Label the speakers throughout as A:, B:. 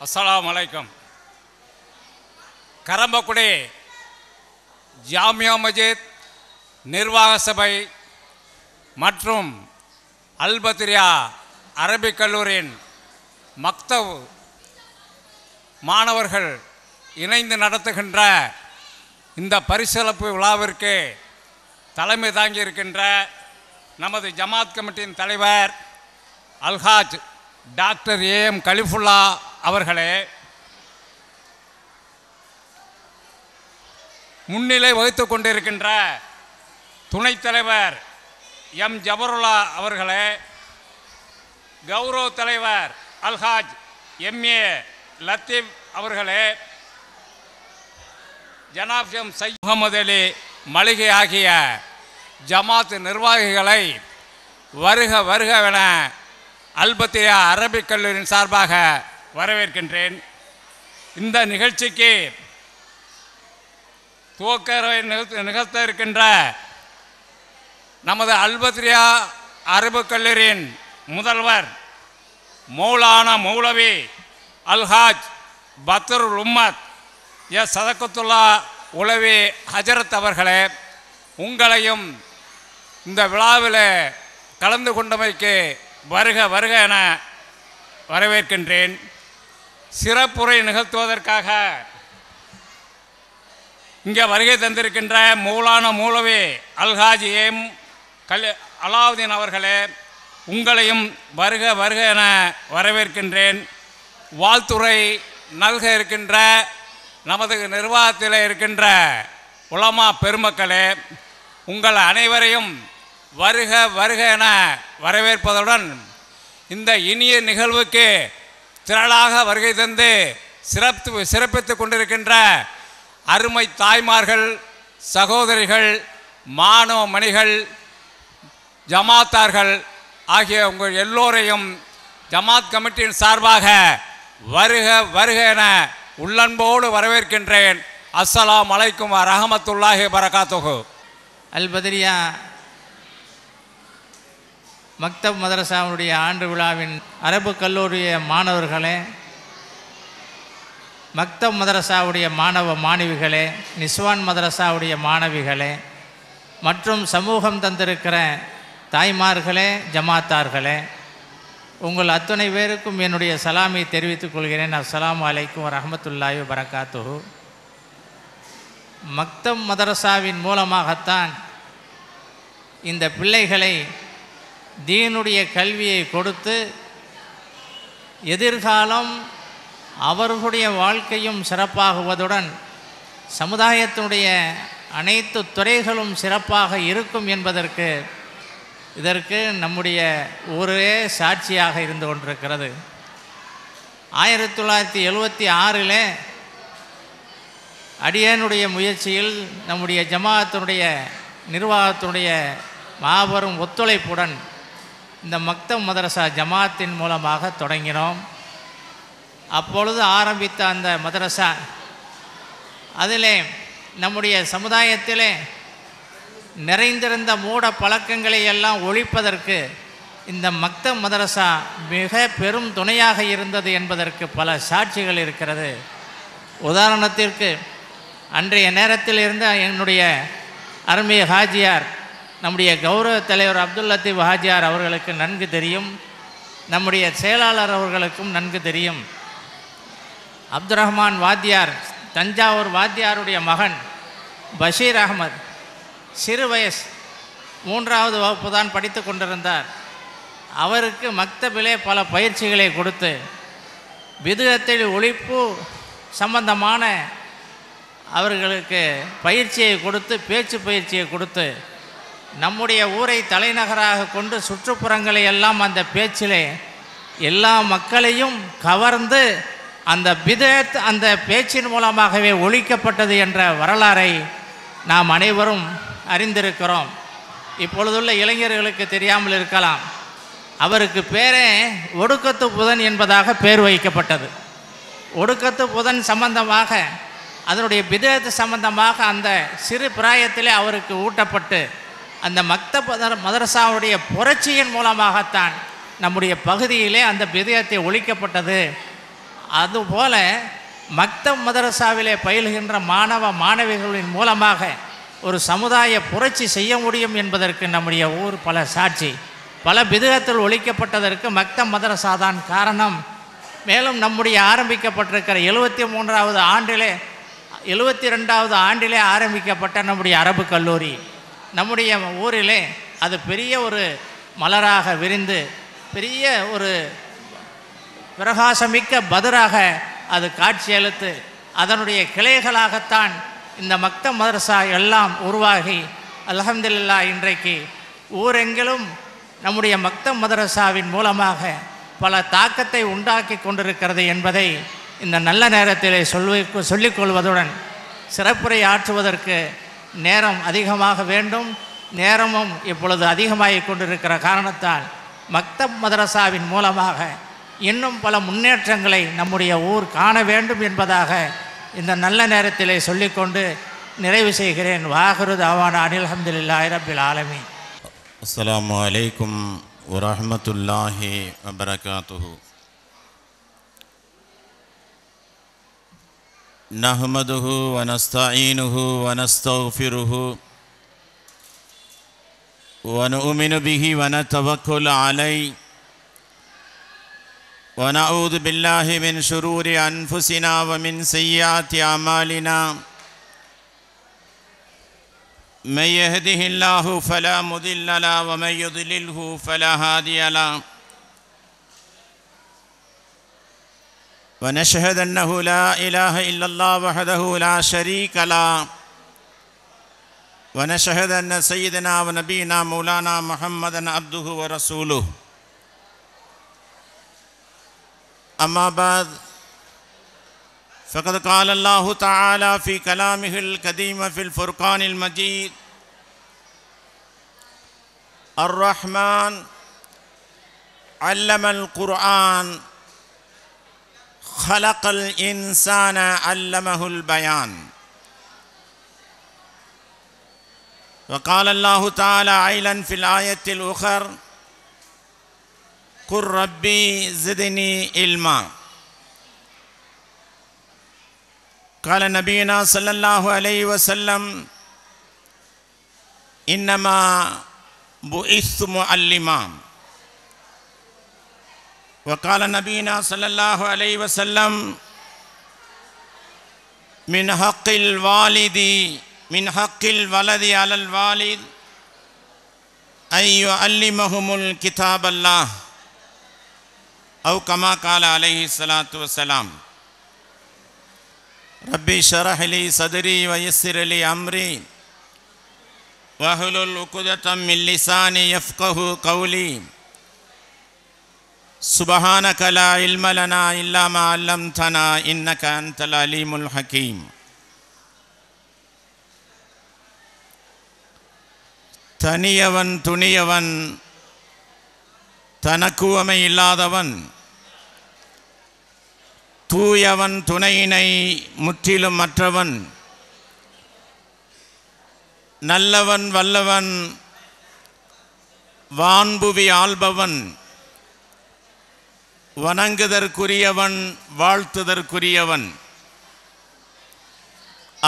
A: அஸ்ஸலாமு அலைக்கும். கரம்பக்குடி ஜாமியா மஜித் நிர்வாக சபை மற்றும் அல்பத்ரியா அரபிக் கல்லூரியின் மக்தப் மாணவர்கள் இணைந்து நடத்துகின்ற இந்த பரிசளிப்பு விழாவிற்கு தலைமை தாங்கியிருக்கின்ற நமது ஜமாத் கமிட்டியின் தலைவர் அல்ஹாஜ் டாக்டர் ஏஎம் கலிஃபுல்லா அவர்களே, முன்னிலை வகித்து கொண்டிருக்கின்ற துணைத் தலைவர் எம் ஜபருல்லா அவர்களே, கௌரவ தலைவர் அல்ஹாஜ் எம்ஏ லத்தீப் அவர்களே, ஜனாப் எம் சையத் முகமது அலி மளிகை ஆகிய ஜமாத் நிர்வாகிகளை வருக வருகவென அல்பத்ரியா அரபிக் கல்லூரியின் சார்பாக வரவேற்கின்றேன். இந்த நிகழ்ச்சிக்கு துவக்கரை நிகழ்த்த இருக்கின்ற நமது அல்பத்ரியா அரபிக் கல்லூரியின் முதல்வர் மௌலானா மௌலவி அல்ஹாஜ் பத்ருல் உம்மத் எஸ் சதகத்துல்லா உலவி ஹஜரத் அவர்களே, உங்களையும் இந்த விழாவில் கலந்து கொண்டமைக்கு வருக வருக என வரவேற்கின்றேன். சிறப்புரை நிகழ்த்துவதற்காக இங்கே வருகை தந்திருக்கின்ற மௌலானா மௌலவி அல்ஹாஜ் எம் அலாவுதீன் அவர்களே, உங்களையும் வருக வருக என வரவேற்கின்றேன். வாழ்த்துறை நல்க இருக்கின்ற நமது நிர்வாகத்தில் இருக்கின்ற உலமா பெருமக்களே, உங்கள் அனைவரையும் வருக வருக என வரவேற்பதுடன் இந்த இனிய நிகழ்வுக்கு திரளாக வருகை தந்து சிறப்பித்து கொண்டிருக்கின்ற அருமை தாய்மார்கள், சகோதரிகள், மாணவ மணிகள், ஜமாத்தார்கள் ஆகிய உங்கள் எல்லோரையும் ஜமாத் கமிட்டியின் சார்பாக வருக வருக என உள்ளன்போடு வரவேற்கின்றேன். அஸ்ஸலாமு அலைக்கும் வரஹ்மத்துல்லாஹி வபரகாத்துஹு.
B: அல்பத்ரியா மக்தப் மதரசாவுடைய ஆண்டு விழாவின் அரபு கல்லூரிய மாணவர்களே, மக்தப் மதரசாவுடைய மாணவ மாணவிகளே, நிஸ்வான் மதரசாவுடைய மாணவிகளே மற்றும் சமூகம் தந்திருக்கிற தாய்மார்களே, ஜமாத்தார்களே, உங்கள் அத்தனை பேருக்கும் என்னுடைய சலாமை தெரிவித்துக் கொள்கிறேன். அஸ்ஸலாமு அலைக்கும் வரஹ்மத்துல்லாஹி வபரகாத்துஹு. மக்தப் மதரசாவின் மூலமாகத்தான் இந்த பிள்ளைகளை தீனுடைய கல்வியை கொடுத்து எதிர்காலம் அவர்களுடைய வாழ்க்கையும் சிறப்பாகுவதுடன் சமுதாயத்தினுடைய அனைத்து துறைகளும் சிறப்பாக இருக்கும் என்பதற்கு இதற்கு நம்முடைய ஊரே சாட்சியாக இருந்து கொண்டிருக்கிறது. 1976 அடியனுடைய முயற்சியில் நம்முடைய ஜமாஅத்தினுடைய நிர்வாகத்தினுடைய மாபெரும் ஒத்துழைப்புடன் இந்த மக்தப் மதரசா ஜமாத்தின் மூலமாக தொடங்கினோம். அப்பொழுது ஆரம்பித்த அந்த மதரசா அதிலே நம்முடைய சமுதாயத்திலே நிறைந்திருந்த மூட பழக்கங்களை எல்லாம் ஒழிப்பதற்கு இந்த மக்தப் மதரசா மிக பெரும் துணையாக இருந்தது என்பதற்கு பல சாட்சிகள் இருக்கிறது. உதாரணத்திற்கு அன்றைய நேரத்தில் இருந்த என்னுடைய அருமை ஹாஜியார் நம்முடைய கௌரவ தலைவர் அப்துல் லத்தீப் ஹாஜியார் அவர்களுக்கு நன்கு தெரியும். நம்முடைய செயலாளர் அவர்களுக்கும் நன்கு தெரியும். அப்துல் ரஹ்மான் வாத்தியார், தஞ்சாவூர் வாத்தியாருடைய மகன் பஷீர் அகமது சிறு வயசு 3வது வகுப்பு தான் படித்து கொண்டிருந்தார். அவருக்கு மக்தபிலே பல பயிற்சிகளை கொடுத்து பிதுஅத்தில் ஒழிப்பு சம்பந்தமான அவர்களுக்கு பயிற்சியை கொடுத்து, பேச்சு பயிற்சியை கொடுத்து, நம்முடைய ஊரை தலைநகராக கொண்டு சுற்றுப்புறங்களை எல்லாம் அந்த பேச்சிலே எல்லா மக்களையும் கவர்ந்து அந்த பிதஅத் அந்த பேச்சின் மூலமாகவே ஒழிக்கப்பட்டது என்ற வரலாறை நாம் அனைவரும் அறிந்திருக்கிறோம். இப்பொழுதுள்ள இளைஞர்களுக்கு தெரியாமல் இருக்கலாம். அவருக்கு பேரே ஒடுக்கத்து புதன் என்பதாக பேர் வைக்கப்பட்டது. ஒடுக்கத்து புதன் சம்பந்தமாக அதனுடைய பிதஅத் சம்பந்தமாக அந்த சிறு பிராயத்திலே அவருக்கு ஊட்டப்பட்டு அந்த மக்தப் மதரசாவுடைய புரட்சியின் மூலமாகத்தான் நம்முடைய பகுதியிலே அந்த பிதஅத்தை ஒழிக்கப்பட்டது. அதுபோல மக்தப் மதரசாவிலே பயில்கின்ற மாணவ மாணவிகளின் மூலமாக ஒரு சமுதாய புரட்சி செய்ய முடியும் என்பதற்கு நம்முடைய ஊர் பல சாட்சி. பல பிதுஅத்துல் ஒழிக்கப்பட்டதற்கு மக்தப் மதரசா தான் காரணம். மேலும் நம்முடைய ஆரம்பிக்கப்பட்டிருக்கிற 73வது ஆண்டிலே 72வது ஆண்டிலே ஆரம்பிக்கப்பட்ட நம்முடைய அரபு கல்லூரி நம்முடைய ஊரிலே அது பெரிய ஒரு மலராக விரிந்து பெரிய ஒரு பிரகாசமிக்க பதராக அது காட்சியளித்து அதனுடைய கிளைகளாகத்தான் இந்த மக்தப் மதரசா எல்லாம் உருவாகி அல்ஹம்துலில்லாஹ் இன்றைக்கு ஊரெங்கிலும் நம்முடைய மக்தப் மதரசாவின் மூலமாக பல தாக்கத்தை உண்டாக்கி கொண்டிருக்கிறது என்பதை இந்த நல்ல நேரத்திலே சொல்லிக்கொள்வதுடன் சிறப்புரை ஆற்றுவதற்கு நேரம் அதிகமாக வேண்டும். நேரமும் இப்பொழுது அதிகமாகிக் கொண்டிருக்கிற காரணத்தால் மக்தப் மதரசாவின் மூலமாக இன்னும் பல முன்னேற்றங்களை நம்முடைய ஊர் காண வேண்டும் என்பதாக இந்த நல்ல நேரத்திலே சொல்லிக்கொண்டு நிறைவு செய்கிறேன். வாஹிரு தஅவானா அனில் ஹம்துலில்லாஹி ரப்பில் ஆலமீன்.
C: அஸ்ஸலாமு அலைக்கும் வரஹ்மத்துல்லாஹி வபரகாத்துஹு. நஹ்மதுஹு வ நஸ்தஈனுஹு வ நஸ்தக்ஃபிருஹு வ நு'மினு பிஹி வ நதவக்கலு அலைஹி வ நஊது பில்லாஹி மின் ஷுரூரி அன்ஃபுஸினா வ மின் ஸய்யிஆத்தி அமாலினா. من يهده الله فلا مضل له ومن يضلله فلا هادي له ونشهد أنه لا إله إلا الله وحده لا شريك له ونشهد أن سيدنا ونبينا مولانا محمدا عبده ورسوله. أما بعد فقد قال الله تعالى في كلامه القديم في الفرقان المجيد: الرحمن علم القرآن خلق الإنسان علمه البيان. وقال الله تعالى عيلا في الآية الأخرى: قل ربي زدني علما. قال نبينا صلى الله عليه وسلم: إنما بعثت معلما. وقال نبينا صلى الله عليه وسلم: من حق الولد على الوالد أن يعلمهم الكتاب الله، أو كما قال عليه الصلاة والسلام. ربي اشرح لي صدري ويسر لي أمري واحلل عقدة من لساني يفقهوا قولي. سبحانك لا علم لنا إلا ما علمتنا إنك أنت العليم الحكيم. தனியவன் துணியவன் தனக்குவமை இல்லாதவன் தூயவன் துணையினை முற்றிலும் மற்றவன் நல்லவன் வல்லவன் வான்புவி ஆள்பவன் வணங்குதற்குரியவன் வாழ்த்துதற்குரியவன்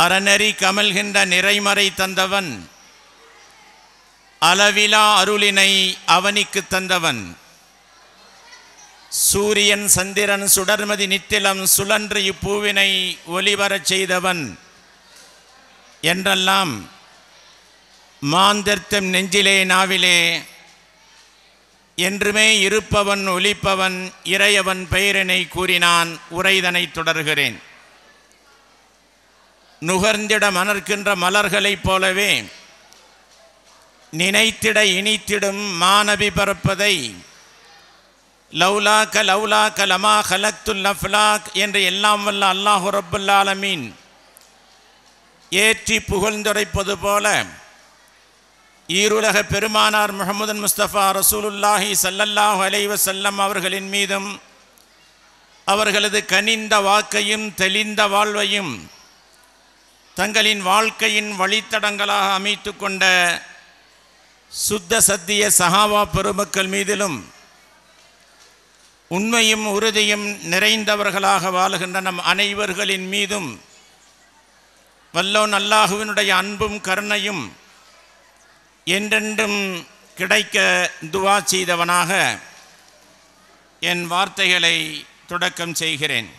C: அறநெறி கமல்கின்ற நிறைமறை தந்தவன் அளவிலா அருளினை அவனிக்கு தந்தவன் சூரியன் சந்திரன் சுடர்மதி நித்திலம் சுழன்று இப்பூவினை ஒளிவரச் செய்தவன் என்றெல்லாம் மாந்தர்த்தம் நெஞ்சிலே நாவிலே என்றுமே இருப்பவன் ஒளிப்பவன் இறையவன் பெயரினை கூறினான். உரைதனை தொடர்கிறேன். நுகர்ந்திட மணர்க்கின்ற மலர்களைப் போலவே நினைத்திட இனித்திடும் மாநபி பரப்பதை லௌலாக்க லௌலாக்க லமா ஹலக்துல் அஃப்லாக் என்று எல்லாம் வல்ல அல்லாஹு ரப்புல் ஆலமீன் ஏற்றி புகழ்ந்துரைப்பது போல ஈருலக பெருமானார் முஹம்மதுன் முஸ்தபா ரசூலுல்லாஹி ஸல்லல்லாஹு அலைஹி வஸல்லம் அவர்களின் மீதும் அவர்களது கனிந்த வாக்கையும் தெளிந்த வாழ்வையும் தங்களின் வாழ்க்கையின் வழித்தடங்களாக அமைத்து கொண்ட சுத்த சத்திய சஹாபா பெருமக்கள் மீதிலும் உண்மையும் உறுதியும் நிறைந்தவர்களாக வாழுகின்ற நம் அனைவர்களின் மீதும் வல்லோன் அல்லாஹுவினுடைய அன்பும் கருணையும் என்றென்றும் கிடைக்க துவா செய்தவனாக என் வார்த்தைகளை தொடக்கம் செய்கிறேன்.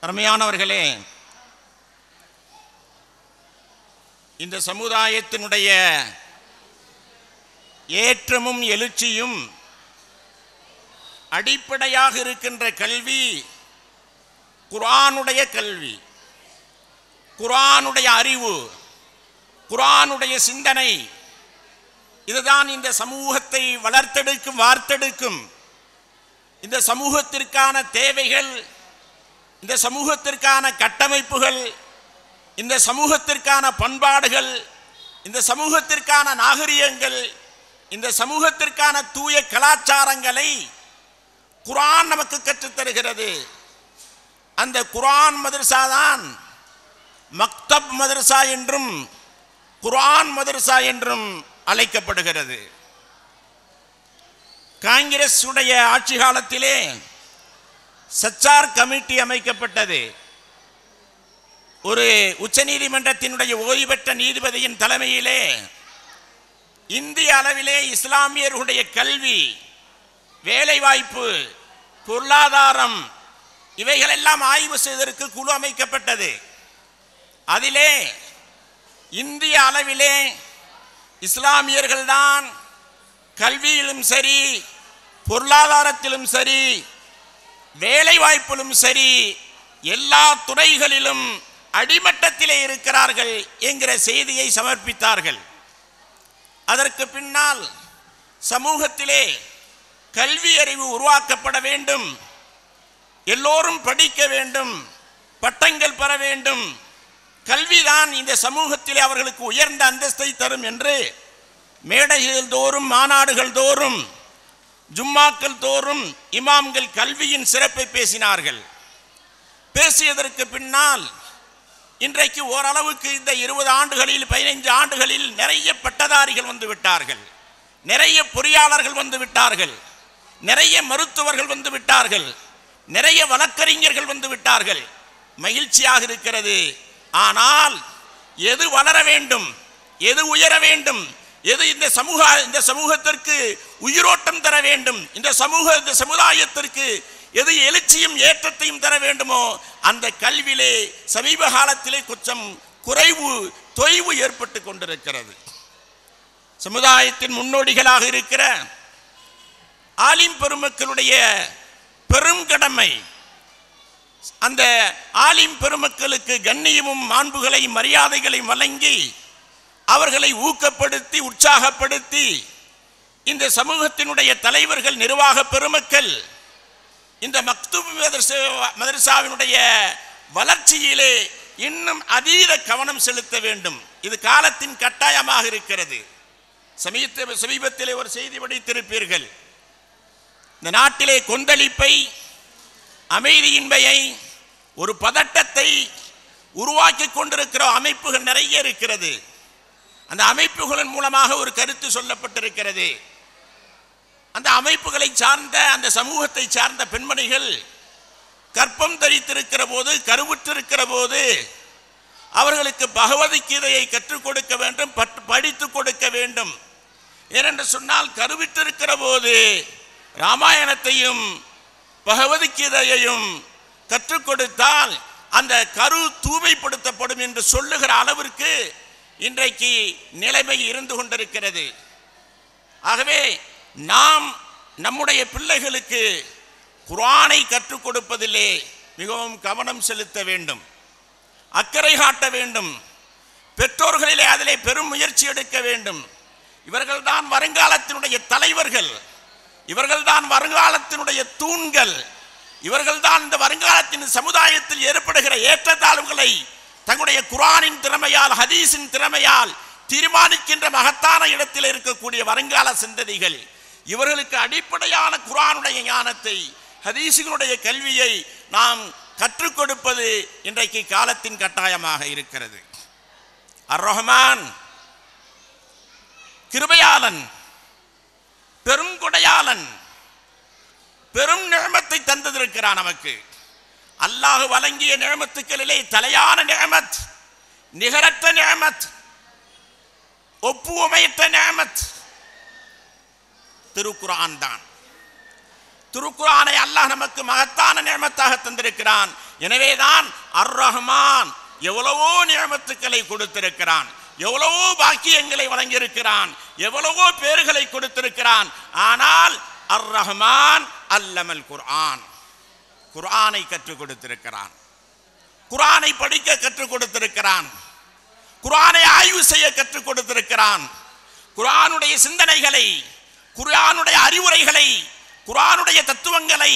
C: அருமையானவர்களே, இந்த சமுதாயத்தினுடைய ஏற்றமும் எழுச்சியும் அடிப்படையாக இருக்கின்ற கல்வி குர்ஆனுடைய கல்வி, குர்ஆனுடைய அறிவு, குர்ஆனுடைய சிந்தனை. இதுதான் இந்த சமூகத்தை வளர்த்தெடுக்கும், வார்த்தெடுக்கும். இந்த சமூகத்திற்கான தேவைகள், இந்த சமூகத்திற்கான கட்டமைப்புகள், இந்த சமூகத்திற்கான பண்பாடுகள், இந்த சமூகத்திற்கான நாகரிகங்கள், இந்த சமூகத்திற்கான தூய கலாச்சாரங்களை குர்ஆன் நமக்கு கற்றுத்தருகிறது. அந்த குர்ஆன் மதரசா தான் மக்தப் மதரசா என்றும் குர்ஆன் மதரசா என்றும் அழைக்கப்படுகிறது. காங்கிரஸ் உடைய ஆட்சி காலத்திலே சச்சார் கமிட்டி அமைக்கப்பட்டது. ஒரு உச்சநீதிமன்றத்தினுடைய ஓய்வு பெற்ற நீதிபதியின் தலைமையிலே இந்திய அளவிலே இஸ்லாமியர்களுடைய கல்வி, வேலைவாய்ப்பு, பொருளாதாரம் இவைகளெல்லாம் ஆய்வு செய்வதற்கு குழு அமைக்கப்பட்டது. அதிலே இந்திய அளவிலே இஸ்லாமியர்கள்தான் கல்வியிலும் சரி, பொருளாதாரத்திலும் சரி, வேலைவாய்ப்பிலும் சரி, எல்லா துறைகளிலும் அடிமட்டத்திலே இருக்கிறார்கள் என்கிற செய்தியை சமர்ப்பித்தார்கள். அதற்கு பின்னால் சமூகத்திலே கல்வி அறிவு உருவாக்கப்பட வேண்டும், எல்லோரும் படிக்க வேண்டும், பட்டங்கள் பெற வேண்டும், கல்விதான் இந்த சமூகத்திலே அவர்களுக்கு உயர்ந்த அந்தஸ்தை தரும் என்று மேடைகள் தோறும், மாநாடுகள் தோறும், ஜும்மாக்கள் தோறும் இமாம்கள் கல்வியின் சிறப்பை பேசினார்கள். பேசியதற்கு பின்னால் இன்றைக்கு ஓரளவுக்கு இந்த 20 ஆண்டுகளில் 15 ஆண்டுகளில் நிறைய பட்டதாரிகள் வந்து விட்டார்கள், நிறைய பொறியாளர்கள் வந்து விட்டார்கள், நிறைய மருத்துவர்கள் வந்து விட்டார்கள், நிறைய வழக்கறிஞர்கள் வந்து விட்டார்கள். மகிழ்ச்சியாக இருக்கிறது. ஆனால் எது வளர வேண்டும், எது உயர வேண்டும், எது இந்த சமூகத்திற்கு உயிரோட்டம் தர வேண்டும், இந்த சமுதாயத்திற்கு எது எழுச்சியும் ஏற்றத்தையும் தர வேண்டுமோ அந்த கல்வியிலே சமீப காலத்திலே கொஞ்சம் குறைவு, தொய்வு ஏற்பட்டு கொண்டிருக்கிறது. சமுதாயத்தின் முன்னோடிகளாக இருக்கிற ஆலிம் பெருமக்களுடைய பெரும் கடமை, அந்த ஆலிம் பெருமக்களுக்கு கண்ணியமும் மாண்புகளையும் மரியாதைகளையும் வழங்கி அவர்களை ஊக்கப்படுத்தி உற்சாகப்படுத்தி இந்த சமூகத்தினுடைய தலைவர்கள், நிர்வாக பெருமக்கள் இந்த மக்தூப் மதரசாவினுடைய வளர்ச்சியிலே இன்னும் அதீத கவனம் செலுத்த வேண்டும். இது காலத்தின் கட்டாயமாக இருக்கிறது. சமீபத்திலே ஒரு செய்தி படித்திருப்பீர்கள். இந்த நாட்டிலே கொந்தளிப்பை, அமைதியின்மையை, ஒரு பதட்டத்தை உருவாக்கி கொண்டிருக்கிற அமைப்புகள் நிறைய இருக்கிறது. அந்த அமைப்புகளின் மூலமாக ஒரு கருத்து சொல்லப்பட்டிருக்கிறது. அந்த அமைப்புகளை சார்ந்த, அந்த சமூகத்தை சார்ந்த பெண்மணிகள் கற்பம் தரித்திருக்கிற போது, கருவுற்றிருக்கிற போது அவர்களுக்கு பகவத்கீதையை கற்றுக் கொடுக்க வேண்டும், படித்து கொடுக்க வேண்டும். ஏனென்று சொன்னால் கருவிற்றிருக்கிற போது ராமாயணத்தையும் பகவத்கீதையையும் கற்றுக் கொடுத்தால் அந்த கரு தூய்மைப்படுத்தப்படும் என்று சொல்லுகிற அளவிற்கு இன்றைக்கு நிலைமை இருந்து கொண்டிருக்கிறது. ஆகவே நாம் நம்முடைய பிள்ளைகளுக்கு குர்ஆனை கற்றுக் கொடுப்பதிலே மிகவும் கவனம் செலுத்த வேண்டும், அக்கறை காட்ட வேண்டும். பெற்றோர்களிலே அதிலே பெரும் முயற்சி எடுக்க வேண்டும். இவர்கள்தான் வருங்காலத்தினுடைய தலைவர்கள், இவர்கள்தான் வருங்காலத்தினுடைய தூண்கள், இவர்கள்தான் இந்த வருங்காலத்தின் சமுதாயத்தில் ஏற்படுகிற ஏற்றத்தாழ்வுகளை தங்களுடைய குர்ஆனின் திறமையால், ஹதீஸின் திறமையால் தீர்மானிக்கின்ற மகத்தான இடத்தில் இருக்கக்கூடிய வருங்கால சந்ததிகள். இவர்களுக்கு அடிப்படையான குர்ஆனுடைய ஞானத்தை, ஹதீஸுகளுடைய கல்வியை நாம் கற்றுக் கொடுப்பது இன்றைக்கு காலத்தின் கட்டாயமாக இருக்கிறது. அர் ரஹ்மான் கிருபையாளன், பெருங்கொடையாளன், பெரும் நிஅமத்தை தந்திருக்கிறான் நமக்கு. அல்லாஹ் வழங்கிய நிஅமத்துக்களிலே தலையான நிஅமத், நிகரற்ற நிஅமத், ஒப்புமையற்ற நிஅமத் திருக்குர்ஆன் தான். திருக்குர்ஆனை அல்லாஹ் நமக்கு மகத்தான நிஅமத்தாக தந்திருக்கிறான். எனவேதான் அர் ரஹ்மான் எவ்வளவோ நிஅமத்துக்களை கொடுத்திருக்கிறான், எவ்வளவோ பாக்கியங்களை வழங்கியிருக்கிறான், எவ்வளவோ பேர்களை கொடுத்திருக்கிறான். ஆனால் அர் ரஹ்மான் அல்லமல் குர்ஆன், குர்ஆனை கற்றுக் கொடுத்திருக்கிறான், குர்ஆனை படிக்க கற்றுக் கொடுத்திருக்கிறான், குர்ஆனை ஆய்வு செய்ய கற்றுக் கொடுத்திருக்கிறான். குர்ஆனுடைய சிந்தனைகளை, குர்ஆனுடைய அறிவுரைகளை, குர்ஆனுடைய தத்துவங்களை,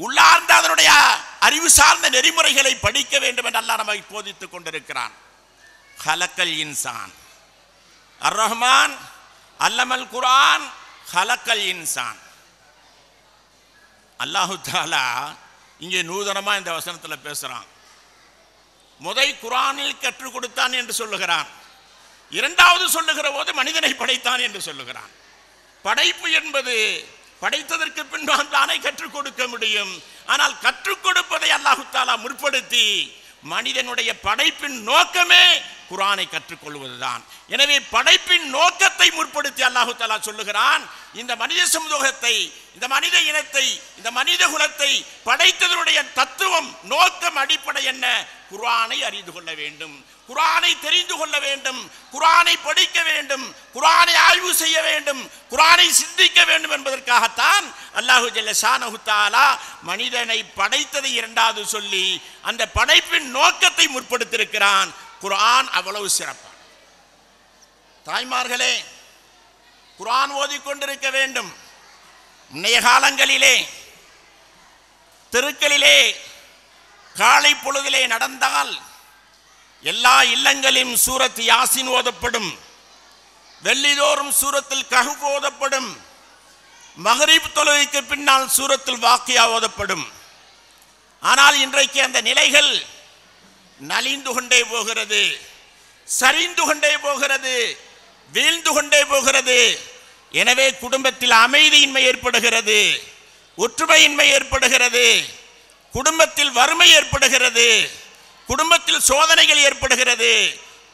C: உள்ளார்ந்த அதனுடைய அறிவு சார்ந்த நெறிமுறைகளை படிக்க வேண்டும் என்று அல்லாஹ் நமக்கு போதித்துக் கொண்டிருக்கிறான். ஹலக்கல் இன்சான், அர் ரஹ்மான் அல்லமல் குர்ஆன், ஹலக்கல் இன்சான். அல்லாஹு தஆலா இங்கே நூதனமா இந்த வசனத்தில் பேசுறான். முதல் குர்ஆனில் கற்றுக் கொடுத்தான் என்று சொல்லுகிறான், இரண்டாவது சொல்லுகிற போது மனிதனை படைத்தான் என்று சொல்லுகிறான். படைப்பு என்பது படைத்ததற்கு பின்னால் தானே கற்றுக் கொடுக்க முடியும். ஆனால் கற்றுக் கொடுப்பதை அல்லாஹு தஆலா முற்படுத்தி மனிதனுடைய படைப்பின் நோக்கமே குர்ஆனை கற்றுக்கொள்வதுதான். எனவே படைப்பின் நோக்கத்தை முற்படுத்தி அல்லாஹு தஆலா சொல்லுகிறான், இந்த மனித சமூகத்தை, இந்த மனித இனத்தை, இந்த மனித குலத்தை படைத்ததனுடைய தத்துவம், நோக்கம், அடிப்படை என்ன? குர்ஆனை அறிந்து கொள்ள வேண்டும், குர்ஆனை தெரிந்து கொள்ள வேண்டும், குர்ஆனை படிக்க வேண்டும், குர்ஆனை ஆய்வு செய்ய வேண்டும், குர்ஆனை சிந்திக்க வேண்டும் என்பதற்காகத்தான் அல்லாஹு ஜல்ல ஷானஹு தஆலா மனிதனை படைத்ததை இரண்டாவது சொல்லி அந்த படைப்பின் நோக்கத்தை முற்படுத்தியிருக்கிறான். குர்ஆன் அவ்வளவு சிறப்பு. தாய்மார்களே, குர்ஆன் ஓதிக்கொண்டிருக்க வேண்டும். முன்னைய காலங்களிலே தெருக்களிலே காலை பொழுதிலே நடந்தால் எல்லா இல்லங்களிலும் சூரத் யாசின் ஓதப்படும், வெள்ளிதோறும் சூரத்தில் கஹ்ஃப் ஓதப்படும், மக்ரிப் தொழுகைக்கு பின்னால் சூரத்துல் வாக்கியா ஓதப்படும். ஆனால் இன்றைக்கு அந்த நிலைகள் நலிந்து கொண்டே போகிறது, சரிந்து கொண்டே போகிறது, வீழ்ந்து கொண்டே போகிறது. எனவே குடும்பத்தில் அமைதியின்மை ஏற்படுகிறது, ஒற்றுமையின்மை ஏற்படுகிறது, குடும்பத்தில் வறுமை ஏற்படுகிறது, குடும்பத்தில் சோதனைகள் ஏற்படுகிறது.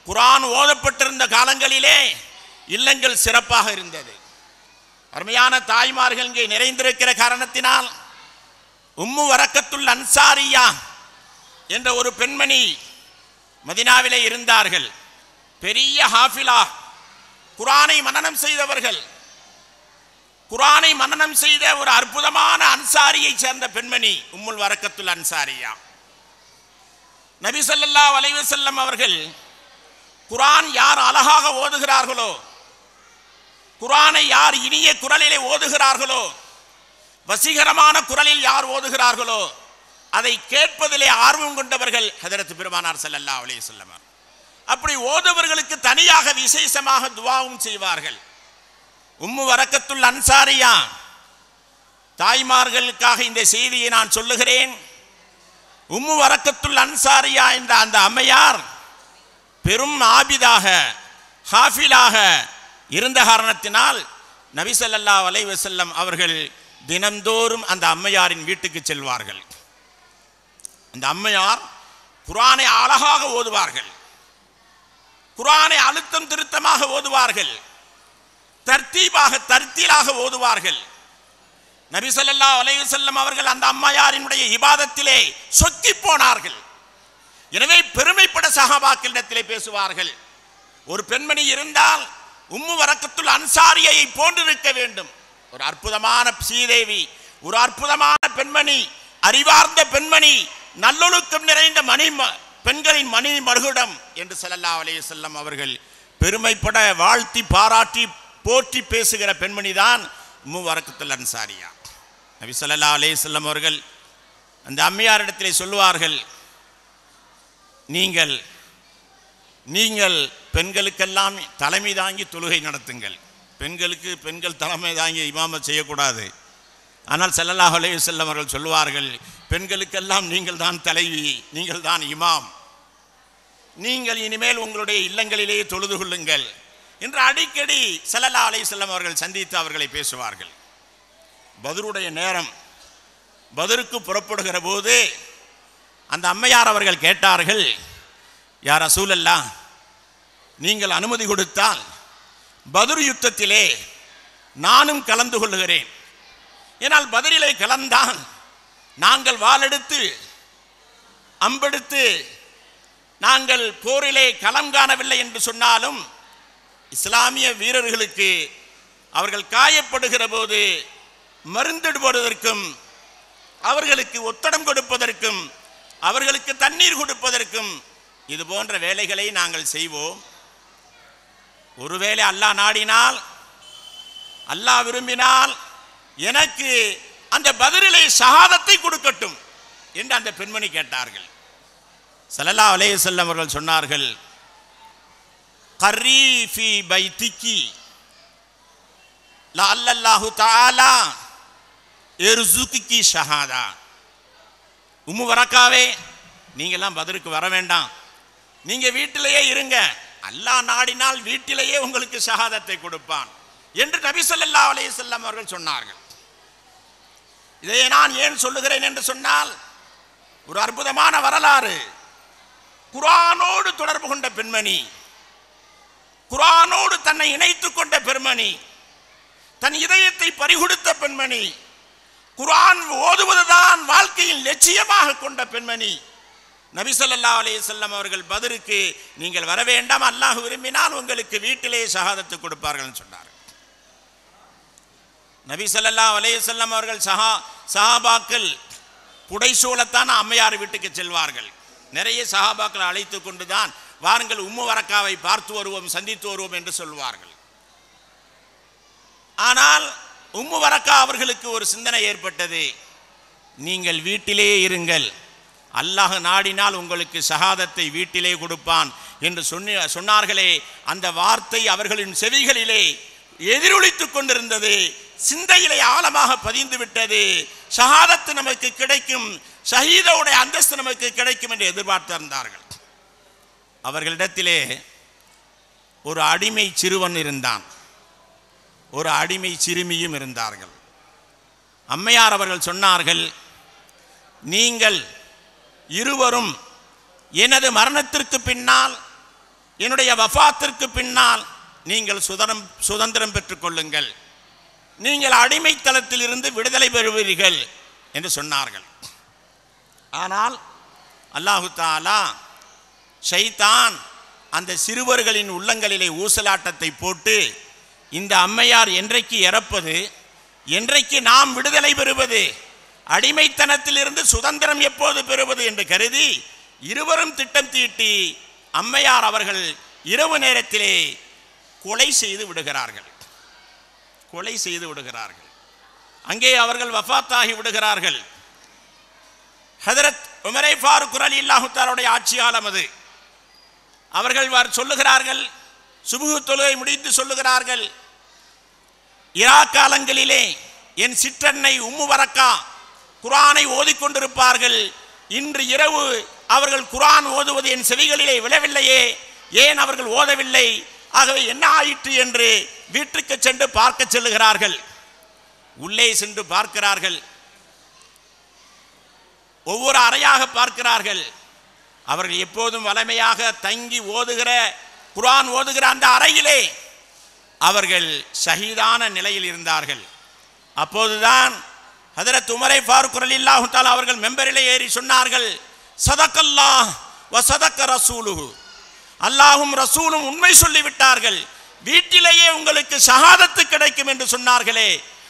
C: குர்ஆன் ஓதப்பட்டிருந்த காலங்களிலே இல்லங்கள் சிறப்பாக இருந்தது. அருமையான தாய்மார்கள் இங்கே நிறைந்திருக்கிற காரணத்தினால் உம்மு வரக்கத்துல் அன்சாரியா என்ற ஒரு பெண்மணி மதீனாவிலே இருந்தார்கள். பெரிய ஹாஃபிலா, குர்ஆனை மனனம் செய்தவர்கள். குர்ஆனை மனனம் செய்த ஒரு அற்புதமான அன்சாரியை சேர்ந்த பெண்மணி உம்முல் வரக்கத்துல் அன்சாரியா. நபி ஸல்லல்லாஹு அலைஹி வஸல்லம் அவர்கள் குர்ஆன் யார் அழகாக ஓதுகிறார்களோ, குர்ஆனை யார் இனிய குரலிலே ஓதுகிறார்களோ, வசீகரமான குரலில் யார் ஓதுகிறார்களோ அதை கேட்பதிலே ஆர்வம் கொண்டவர்கள் ஹஜரத் பெருமானார் ஸல்லல்லாஹு அலைஹி வஸல்லம். அப்படி ஓதுவர்களுக்கு தனியாக விசேஷமாக துஆவும் செய்வார்கள். உம்மு வரக்கத்துல் அன்சாரியா தாய்மார்களுக்காக இந்த செய்தியை நான் சொல்லுகிறேன். உம்மு வரக்கத்துல் அன்சாரியா என்ற அந்த அம்மையார் பெரும் ஆபிதாக, ஹாஃபிலாக இருந்த காரணத்தினால் நபி ஸல்லல்லாஹு அலைஹி வஸல்லம் அவர்கள் தினந்தோறும் அந்த அம்மையாரின் வீட்டுக்கு செல்வார்கள். அந்த அம்மையார் குர்ஆனை அழகாக ஓதுவார்கள், குர்ஆனை அழுத்தம் திருத்தமாக ஓதுவார்கள், தர்த்தீபாக தர்த்தீலாக ஓதுவார்கள். நபி ஸல்லல்லாஹு அலைஹி வஸல்லம் அவர்கள் அந்த அம்மையாரினுடைய இபாதத்திலே சொக்கி போனார்கள். எனவே பெருமைப்பட சஹாபாக்களிடத்திலே பேசுவார்கள், ஒரு பெண்மணி இருந்தால் உம்மு வரக்கத்துல் அன்சாரியை போன்றிருக்க வேண்டும். ஒரு அற்புதமான சீதேவி, ஒரு அற்புதமான பெண்மணி, அறிவார்ந்த பெண்மணி, நல்லொழுக்கம் நிறைந்த பெண்களின் மணி மகுடம் என்று ஸல்லல்லாஹு அலைஹி வஸல்லம் அவர்கள் பெருமைப்பட வாழ்த்தி பாராட்டி போற்றி பேசுகிற பெண்மணி தான் உம்மு வரக்கத்துல் அன்சாரியா. நபி ஸல்லல்லாஹு அலைஹி வஸல்லம் அவர்கள் அந்த அம்மையாரிடத்திலே சொல்லுவார்கள், நீங்கள் நீங்கள் பெண்களுக்கெல்லாம் தலைமை தாங்கி தொழுகை நடத்துங்கள். பெண்கள் தலைமை தாங்கி இமாமத் செய்யக்கூடாது. ஆனால் ஸல்லல்லாஹு அலைஹி வஸல்லம் அவர்கள் சொல்லுவார்கள், பெண்களுக்கெல்லாம் நீங்கள் தான் தலைவி, நீங்கள் தான் இமாம், நீங்கள் இனிமேல் உங்களுடைய இல்லங்களிலேயே தொழுது கொள்ளுங்கள் என்று அடிக்கடி ஸல்லல்லாஹு அலைஹி வஸல்லம் அவர்கள் சந்தித்து அவர்களை பேசுவார்கள். பத்ருடைய நேரம், பத்ருக்கு புறப்படுகிற போது அந்த அம்மையார் அவர்கள் கேட்டார்கள், யா ரசூலல்லாஹ், நீங்கள் அனுமதி கொடுத்தால் பத்ர் யுத்தத்திலே நானும் கலந்து கொள்கிறேன். ஏனால் பத்ரிலே கலந்தால் நாங்கள் வாளெடுத்து அம்பெடுத்து நாங்கள் போரிலே களம் காணவில்லை என்று சொன்னாலும் இஸ்லாமிய வீரர்களுக்கு அவர்கள் காயப்படுகிற போது மருந்திடுவதற்கும் அவர்களுக்கு ஒத்தடம் கொடுப்பதற்கும் அவர்களுக்கு தண்ணீர் கொடுப்பதற்கும் இது போன்ற வேலைகளை நாங்கள் செய்வோம். ஒருவேளை அல்லாஹ் நாடினால், அல்லாஹ் விரும்பினால் எனக்கு அந்த பத்ரிலே ஷஹாதத்தை கொடுக்கட்டும் என்று அந்த பெண்மணி கேட்டார்கள். ஸல்லல்லாஹு அலைஹி வஸல்லம் அவர்கள் சொன்னார்கள், கர்ரி ஃபீ பைத்திகி லஅல்லல்லாஹு தஆலா இர்ஸுகுகி ஷஹாதா. உம்மு வரக்காவே, நீங்கெல்லாம் பத்ருக்கு வர வேண்டாம், நீங்க வீட்டிலேயே இருங்க, அல்லாஹ் நாடினால் வீட்டிலேயே உங்களுக்கு ஷஹாதத்தை கொடுப்பான் என்று நபி ஸல்லல்லாஹு அலைஹி வஸல்லம் அவர்கள் சொன்னார்கள். இதை நான் ஏன் சொல்லுகிறேன் என்று சொன்னால், ஒரு அற்புதமான வரலாறு. குர்ஆனோடு தொடர்பு கொண்ட பெண்மணி, குர்ஆனோடு தன்னை இணைத்துக் கொண்ட பெண்மணி, தன் இதயத்தை பறிகொடுத்த பெண்மணி, குர்ஆன் ஓதுவதுதான் வாழ்க்கையின் லட்சியமாக கொண்ட பெண்மணி. நபி ஸல்லல்லாஹு அலைஹி வஸல்லம் அவர்கள் பத்ருக்கு நீங்கள் வர வேண்டாம், அல்லாஹ் விரும்பினால் உங்களுக்கு வீட்டிலே ஷஹாதத்து கொடுப்பார்கள் சொன்னார். நபி ஸல்லல்லாஹு அலைஹி வஸல்லம் அவர்கள் சஹாபாக்கள் புடைசூழத்தான் அம்மையார் வீட்டுக்கு செல்வார்கள். நிறைய சஹாபாக்களை அழைத்து கொண்டுதான் வாருங்கள் உம்மு வரக்காவை பார்த்து வருவோம், சந்தித்து வருவோம் என்று சொல்வார்கள். ஆனால் உம்மு வரக்கா அவர்களுக்கு ஒரு சிந்தனை ஏற்பட்டது, நீங்கள் வீட்டிலே இருங்கள், அல்லாஹ் நாடினால் உங்களுக்கு ஷஹாதத்தை வீட்டிலே கொடுப்பான் என்று சொன்னார்களே. அந்த வார்த்தை அவர்களின் செவிகளிலே எதிரொலித்துக் கொண்டிருந்தது, சிந்தையிலே ஆழமாக பதிந்து விட்டது. ஷஹாதத்து நமக்கு கிடைக்கும், ஷஹீதோடைய அந்தஸ்து நமக்கு கிடைக்கும் என்று எதிர்பார்த்திருந்தார்கள். அவர்களிடத்திலே ஒரு அடிமை சிறுவன் இருந்தான், ஒரு அடிமை சிறுமியும் இருந்தார்கள். அம்மையார் அவர்கள் சொன்னார்கள், நீங்கள் இருவரும் எனது மரணத்திற்கு பின்னால், என்னுடைய வஃபாத்திற்கு பின்னால் நீங்கள் சுதந்திரம் பெற்றுக் கொள்ளுங்கள், நீங்கள் அடிமைத்தளத்தில் இருந்து விடுதலை பெறுவீர்கள் என்று சொன்னார்கள். ஆனால் அல்லாஹு தஆலா ஷைத்தான் அந்த சிறுவர்களின் உள்ளங்களிலே ஊசலாட்டத்தை போட்டு, இந்த அம்மையார் என்றைக்கு இறப்பது, என்றைக்கு நாம் விடுதலை பெறுவது, அடிமைத்தனத்தில் இருந்து சுதந்திரம் எப்போது பெறுவது என்று கருதி இருவரும் திட்டம் தீட்டி அம்மையார் அவர்கள் இரவு நேரத்திலே கொலை செய்து விடுகிறார்கள். கொலை செய்து விடுகிறார்கள். அங்கே அவர்கள் வஃபாத்தாகி விடுகிறார்கள். ஹதரத் உமரை ஃபாரூக் ரலியல்லாஹு தஆலாவுடைய ஆட்சி காலம் அது. அவர்கள் சொல்லுகிறார்கள், சுபுஹ் தொழுகை முடித்து சொல்லுகிறார்கள், இரா காலங்களிலே என் சிற்றன்னை உம்மு வரக்கா குர்ஆனை ஓதிக்கொண்டிருப்பார்கள். இன்று இரவு அவர்கள் குர்ஆன் ஓதுவது என் செவிகளிலே விழவில்லையே, ஏன் அவர்கள் ஓதவில்லை, ஆகவே என்ன ஆயிற்று என்று வீட்டுக்கு சென்று பார்க்க செல்லுகிறார்கள். உள்ளே சென்று பார்க்கிறார்கள், ஒவ்வொரு அறையாக பார்க்கிறார்கள். அவர்கள் எப்போதும் வலிமையாக தங்கி ஓதுகிற குர்ஆன் ஓதுகிற அந்த அறையிலே அவர்கள் ஷஹீதான நிலையில் இருந்தார்கள். அப்போதுதான் ஹதரத் உமரை ஃபாரூக் ரலியல்லாஹு தஆலா அவர்கள் மெம்பரிலே ஏறி சொன்னார்கள், ஸதகல்லாஹ் வ ஸதக ரசூலுஹு, அல்லாஹ்வும் ரசூலும் உண்மை சொல்லிவிட்டார்கள், வீட்டிலேயே உங்களுக்கு ஷஹாதத்து கிடைக்கும் என்று சொன்னார்களே,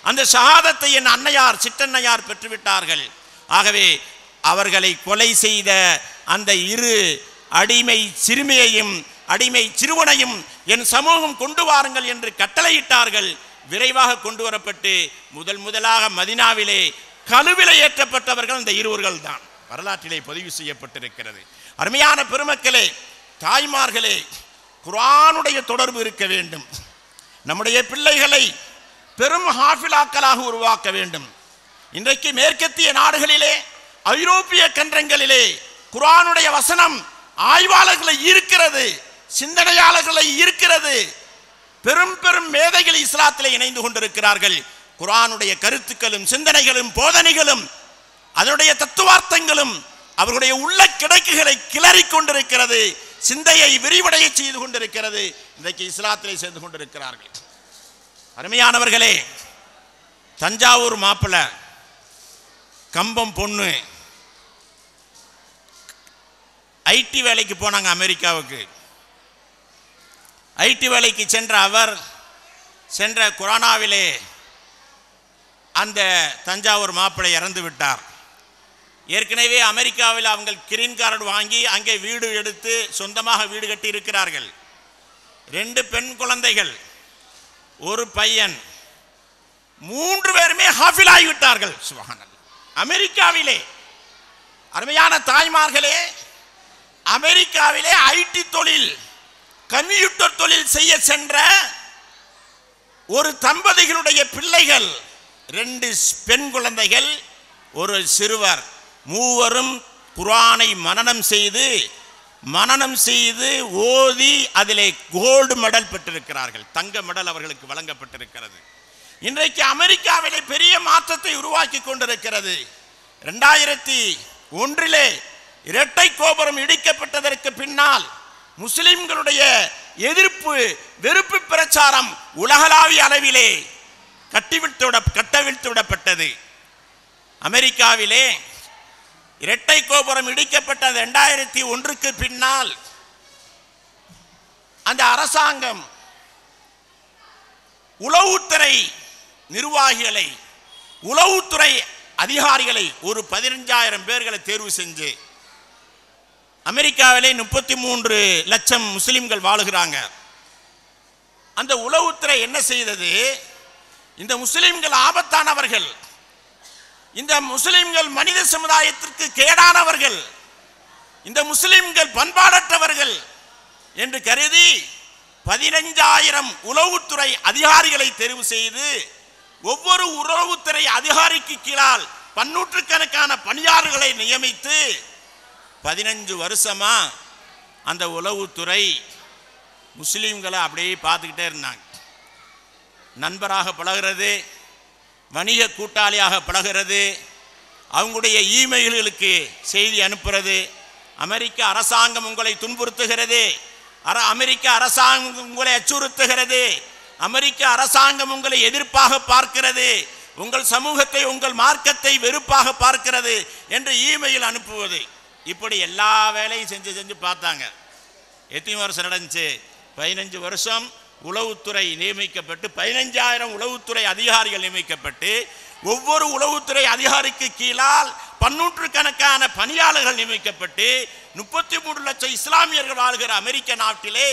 C: அந்த ஷஹாதத்தை என் அன்னையார் சிற்றன்னையார் பெற்றுவிட்டார்கள். ஆகவே அவர்களை கொலை செய்த அந்த இரு அடிமை சிறுமியையும் அடிமை சிறுவனையும் என் சமூகம் கொண்டு வாருங்கள் என்று கட்டளையிட்டார்கள். விரைவாக கொண்டு வரப்பட்டு முதலாக மதினாவிலே கழுவிலை ஏற்றப்பட்டவர்கள் இந்த இருவர்கள் தான் வரலாற்றிலே பதிவு செய்யப்பட்டிருக்கிறது. அருமையான பெருமக்களே, தாய்மார்களே, குர்ஆனுடைய தொடர்பு இருக்க வேண்டும். நம்முடைய பிள்ளைகளை பெரும் ஹாஃபிலாக்களாக உருவாக்க வேண்டும். இன்றைக்கு மேற்கத்திய நாடுகளிலே, ஐரோப்பிய கண்டங்களிலே குர்ஆனுடைய வசனம் ஆய்வாளர்களை ஈர்க்கிறது, சிந்தனையாளர்களை ஈர்க்கிறது. பெரும் பெரும் மேதைகள் இஸ்லாத்திலே இணைந்து கொண்டிருக்கிறார்கள். குர்ஆனுடைய கருத்துக்களும் சிந்தனைகளும் போதனைகளும் அதனுடைய தத்துவார்த்தங்களும் அவர்களுடைய உள்ள கிடக்குகளை கிளறிக் கொண்டிருக்கிறது, சிந்தையை விரிவடைய செய்து கொண்டிருக்கிறது. இன்றைக்கு இஸ்லாத்திலே சேர்ந்து கொண்டிருக்கிறார்கள். அருமையானவர்களே, தஞ்சாவூர் மாப்பிள்ளை, கம்பம் பொண்ணு ஐடி வேலைக்கு போனாங்க அமெரிக்காவுக்கு. ஐடி வேலைக்கு சென்ற அவர் சென்ற கொரோனாவிலே அந்த தஞ்சாவூர் மாப்பிள்ளை இறந்து விட்டார். ஏற்கனவே அமெரிக்காவில் அவங்க கிரீன் கார்டு வாங்கி அங்கே வீடு எடுத்து சொந்தமாக வீடு கட்டி இருக்கிறார்கள். 2 பெண் குழந்தைகள், ஒரு பையன், 3 பேருமே ஹாஃபில் ஆகிவிட்டார்கள். சுப்ஹானல்லாஹ். அமெரிக்காவிலே அருமையான தாய்மார்களே, அமெரிக்காவிலே ஐடி தொழில், கம்ப்யூட்டர் தொழில் செய்ய சென்ற ஒரு தம்பதிகளுடைய பிள்ளைகள், 2 பெண் குழந்தைகள், ஒரு சிறுவர், மூவரும் குர்ஆனை மனனம் செய்து ஓதி அதிலே கோல்டு மெடல் பெற்றிருக்கிறார்கள். தங்க மெடல் அவர்களுக்கு வழங்கப்பட்டிருக்கிறது. இன்றைக்கு அமெரிக்காவிலே பெரிய மாற்றத்தை உருவாக்கி கொண்டிருக்கிறது. 2001 இரட்டை கோபுரம் இடிக்கப்பட்டதற்கு பின்னால் முஸ்லிம்களுடைய எதிர்ப்பு வெறுப்பு பிரச்சாரம் உலகளாவிய அளவிலே கட்டவிழ்த்து விடப்பட்டது. அமெரிக்காவிலே இரட்டை கோபுரம் இடிக்கப்பட்ட 2001க்கு பின்னால் அந்த அரசாங்கம் உளவுத்துறை நிர்வாகிகளை, உளவுத்துறை அதிகாரிகளை ஒரு 15,000 பேர்களை தேர்வு செஞ்சு, அமெரிக்காவிலே 33 லட்சம் முஸ்லிம்கள் வாழுகிறாங்க. அந்த உளவுத்துறை என்ன செய்தது? இந்த முஸ்லிம்கள் ஆபத்தானவர்கள், இந்த முஸ்லிம்கள் மனித சமுதாயத்திற்கு கேடானவர்கள், இந்த முஸ்லிம்கள் பண்பாடற்றவர்கள் என்று கருதி 15,000 உளவுத்துறை அதிகாரிகளை தெரிவு செய்து, ஒவ்வொரு உளவுத்துறை அதிகாரிக்கு கீழால் 100கணக்கான பணியாளர்களை நியமித்து 15 வருஷமா அந்த உளவுத்துறை முஸ்லிம்களை அப்படியே பார்த்துக்கிட்டே இருந்தாங்க. நண்பராக பழகிறது, வணிக கூட்டாளியாக பழகிறது, அவங்களுடைய இமெயில்களுக்கு செய்தி அனுப்புறது. அமெரிக்க அரசாங்கம் உங்களை துன்புறுத்துகிறது, அமெரிக்க அரசாங்கம் உங்களை அச்சுறுத்துகிறது, அமெரிக்க அரசாங்கம் உங்களை எதிர்ப்பாக பார்க்கிறது, உங்கள் சமூகத்தை உங்கள் மார்க்கத்தை வெறுப்பாக பார்க்கிறது என்று இமெயில் அனுப்புவது. இப்படி எல்லா வேலையும் செஞ்சு பார்த்தாங்க. எத்தனை வருஷம் நடந்துச்சு? 15 வருஷம் உளவுத்துறை நியமிக்கப்பட்டு 15,000 உளவுத்துறை அதிகாரிகள் நியமிக்கப்பட்டு, ஒவ்வொரு உளவுத்துறை அதிகாரிக்கு கீழால் 100கணக்கான பணியாளர்கள் நியமிக்கப்பட்டு 33 லட்சம் இஸ்லாமியர்கள் வாழ்கிற அமெரிக்க நாட்டிலே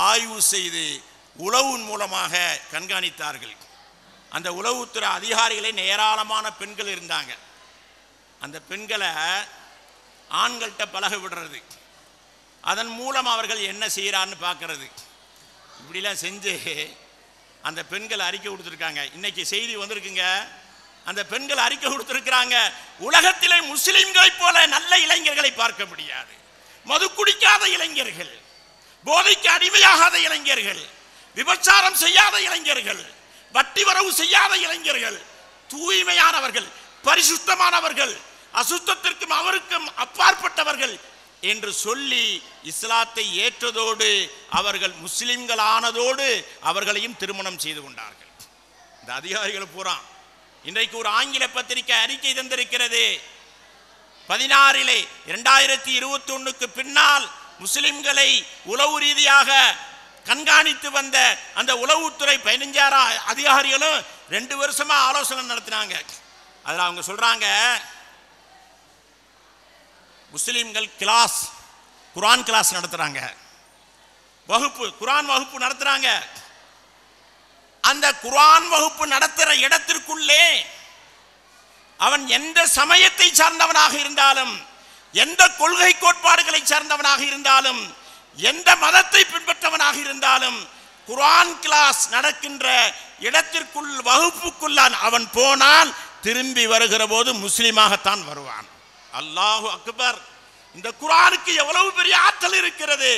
C: ஆய்வு செய்து உளவின் மூலமாக கண்காணித்தார்கள். அந்த உளவுத்துறை அதிகாரிகளே ஏராளமான பெண்கள் இருந்தாங்க. அந்த பெண்களை ஆண்கள்கிட்ட பழக விடுறது, அதன் மூலம் அவர்கள் என்ன செய்கிறான்னு பார்க்கறது, இப்படிலாம் செஞ்சு அந்த பெண்கள் அறிக்கை கொடுத்துருக்காங்க. இன்னைக்கு செய்தி வந்திருக்குங்க. அந்த பெண்கள் அறிக்கை கொடுத்துருக்கிறாங்க, உலகத்திலே முஸ்லிம்களை போல நல்ல இளைஞர்களை பார்க்க முடியாது. மது குடிக்காத இளைஞர்கள், போதைக்கு அடிமையாகாத இளைஞர்கள், விபச்சாரம் செய்யாத இளைஞர்கள், வட்டி வரவு செய்யாத இளைஞர்கள், தூய்மையானவர்கள், பரிசுத்தமானவர்கள், அசுத்தத்திற்கும் அவருக்கும் அப்பாற்பட்டவர்கள் என்று சொல்லி இஸ்லாத்தை ஏற்றதோடு அவர்கள் முஸ்லிம்கள் ஆனதோடு அவர்களையும் திருமணம் செய்து கொண்டார்கள். இந்த அதிகாரிகள் பூரா இன்றைக்கு ஒரு ஆங்கில பத்திரிகை அறிக்கை தந்திருக்கிறது. 16 2021க்கு பின்னால் முஸ்லிம்களை உளவு ரீதியாக கண்காணித்து வந்த அந்த உளவுத்துறை 15,000 அதிகாரிகளும் 2 வருஷமா ஆலோசனை நடத்தினாங்க. அதில் அவங்க சொல்றாங்க, முஸ்லிம்கள் கிளாஸ், குர்ஆன் கிளாஸ் நடத்துறாங்க, வகுப்பு, குர்ஆன் வகுப்பு நடத்துறாங்க. அந்த குர்ஆன் வகுப்பு நடத்துகிற இடத்திற்குள்ளே அவன் எந்த சமயத்தை சார்ந்தவனாக இருந்தாலும், எந்த கொள்கை கோட்பாடுகளை சார்ந்தவனாக இருந்தாலும், எந்த மதத்தை பின்பற்றவனாக இருந்தாலும், குர்ஆன் கிளாஸ் நடக்கின்ற இடத்திற்குள் வகுப்புக்குள் அவன் போனால் திரும்பி வருகிற போது முஸ்லிமாகத்தான் வருவான். அல்லாஹு அக்பர்! இந்த குர்ஆனுக்கு எவ்வளவு பெரிய ஆற்றல் இருக்கிறது,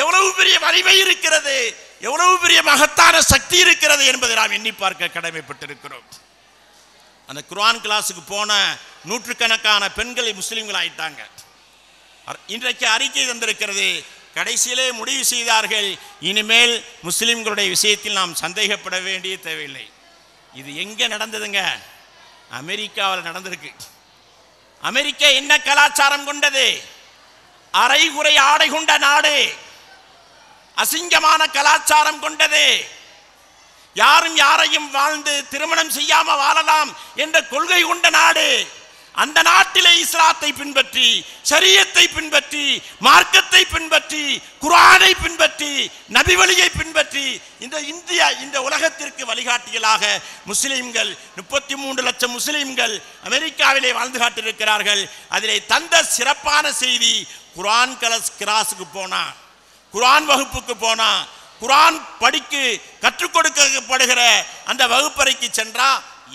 C: எவ்வளவு பெரிய வலிமை இருக்கிறது, எவ்வளவு பெரிய மகத்தான சக்தி இருக்கிறது என்பதை நாம் எண்ணி பார்க்க கடமைப்பட்டிருக்கிறோம். அந்த குர்ஆன் கிளாஸுக்கு போன நூற்றுக்கணக்கான பெண்களை முஸ்லீம்கள் ஆயிட்டாங்க. இன்றைக்கு அறிக்கை தந்திருக்கிறது. கடைசியிலே முடிவு செய்தார்கள், இனிமேல் முஸ்லிம்களுடைய விஷயத்தில் நாம் சந்தேகப்பட வேண்டிய தேவையில்லை. இது எங்கே நடந்ததுங்க? அமெரிக்காவில் நடந்திருக்கு. அமெரிக்கா என்ன கலாச்சாரம் கொண்டது? அரைகுறை ஆடை கொண்ட நாடு, அசிங்கமான கலாச்சாரம் கொண்டது. யாரும் யாரையும் வாழ்ந்து திருமணம் செய்யாம வாழலாம் என்ற கொள்கை கொண்ட நாடு. அந்த நாட்டிலே இஸ்லாத்தை பின்பற்றி, ஷரியத்தை பின்பற்றி, மார்க்கத்தை பின்பற்றி, குர்ஆனை பின்பற்றி, நபி வழியை பின்பற்றி இந்த உலகத்திற்கு வழிகாட்டிகளாக முஸ்லிம்கள் 33 லட்சம் முஸ்லிம்கள் அமெரிக்காவிலே வாழ்ந்து காட்டியிருக்கிறார்கள். அதிலே தந்த சிறப்பான செய்தி, குர்ஆன் கிளாஸுக்கு போனா, குர்ஆன் வகுப்புக்கு போனா, குர்ஆன் கற்றுக் கொடுக்கப்படுகிற அந்த வகுப்பறைக்கு சென்றா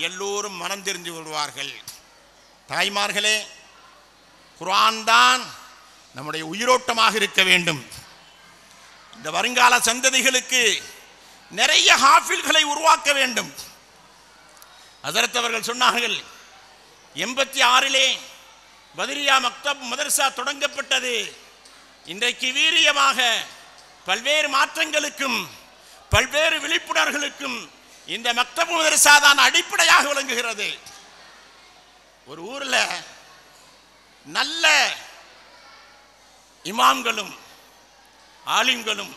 C: எல்லோரும் மனம் தெரிந்து கொள்வார்கள். தாய்மார்களே, குர்ஆன் தான் நம்முடைய உயிரோட்டமாக இருக்க வேண்டும். இந்த வருங்கால சந்ததிகளுக்கு நிறைய ஹாஃபில்களை உருவாக்க வேண்டும். ஹஜ்ரத் அவர்கள் சொன்னார்கள், 86 பத்ரியா மக்தப் மதரசா தொடங்கப்பட்டது. இன்றைக்கு வீரியமாக பல்வேறு மாற்றங்களுக்கும் பல்வேறு விழிப்புணர்வுகளுக்கும் இந்த மக்தப் மதரசா தான் அடிப்படையாக விளங்குகிறது. ஒரு ஊரில் நல்ல இமாம்களும் ஆலிம்களும்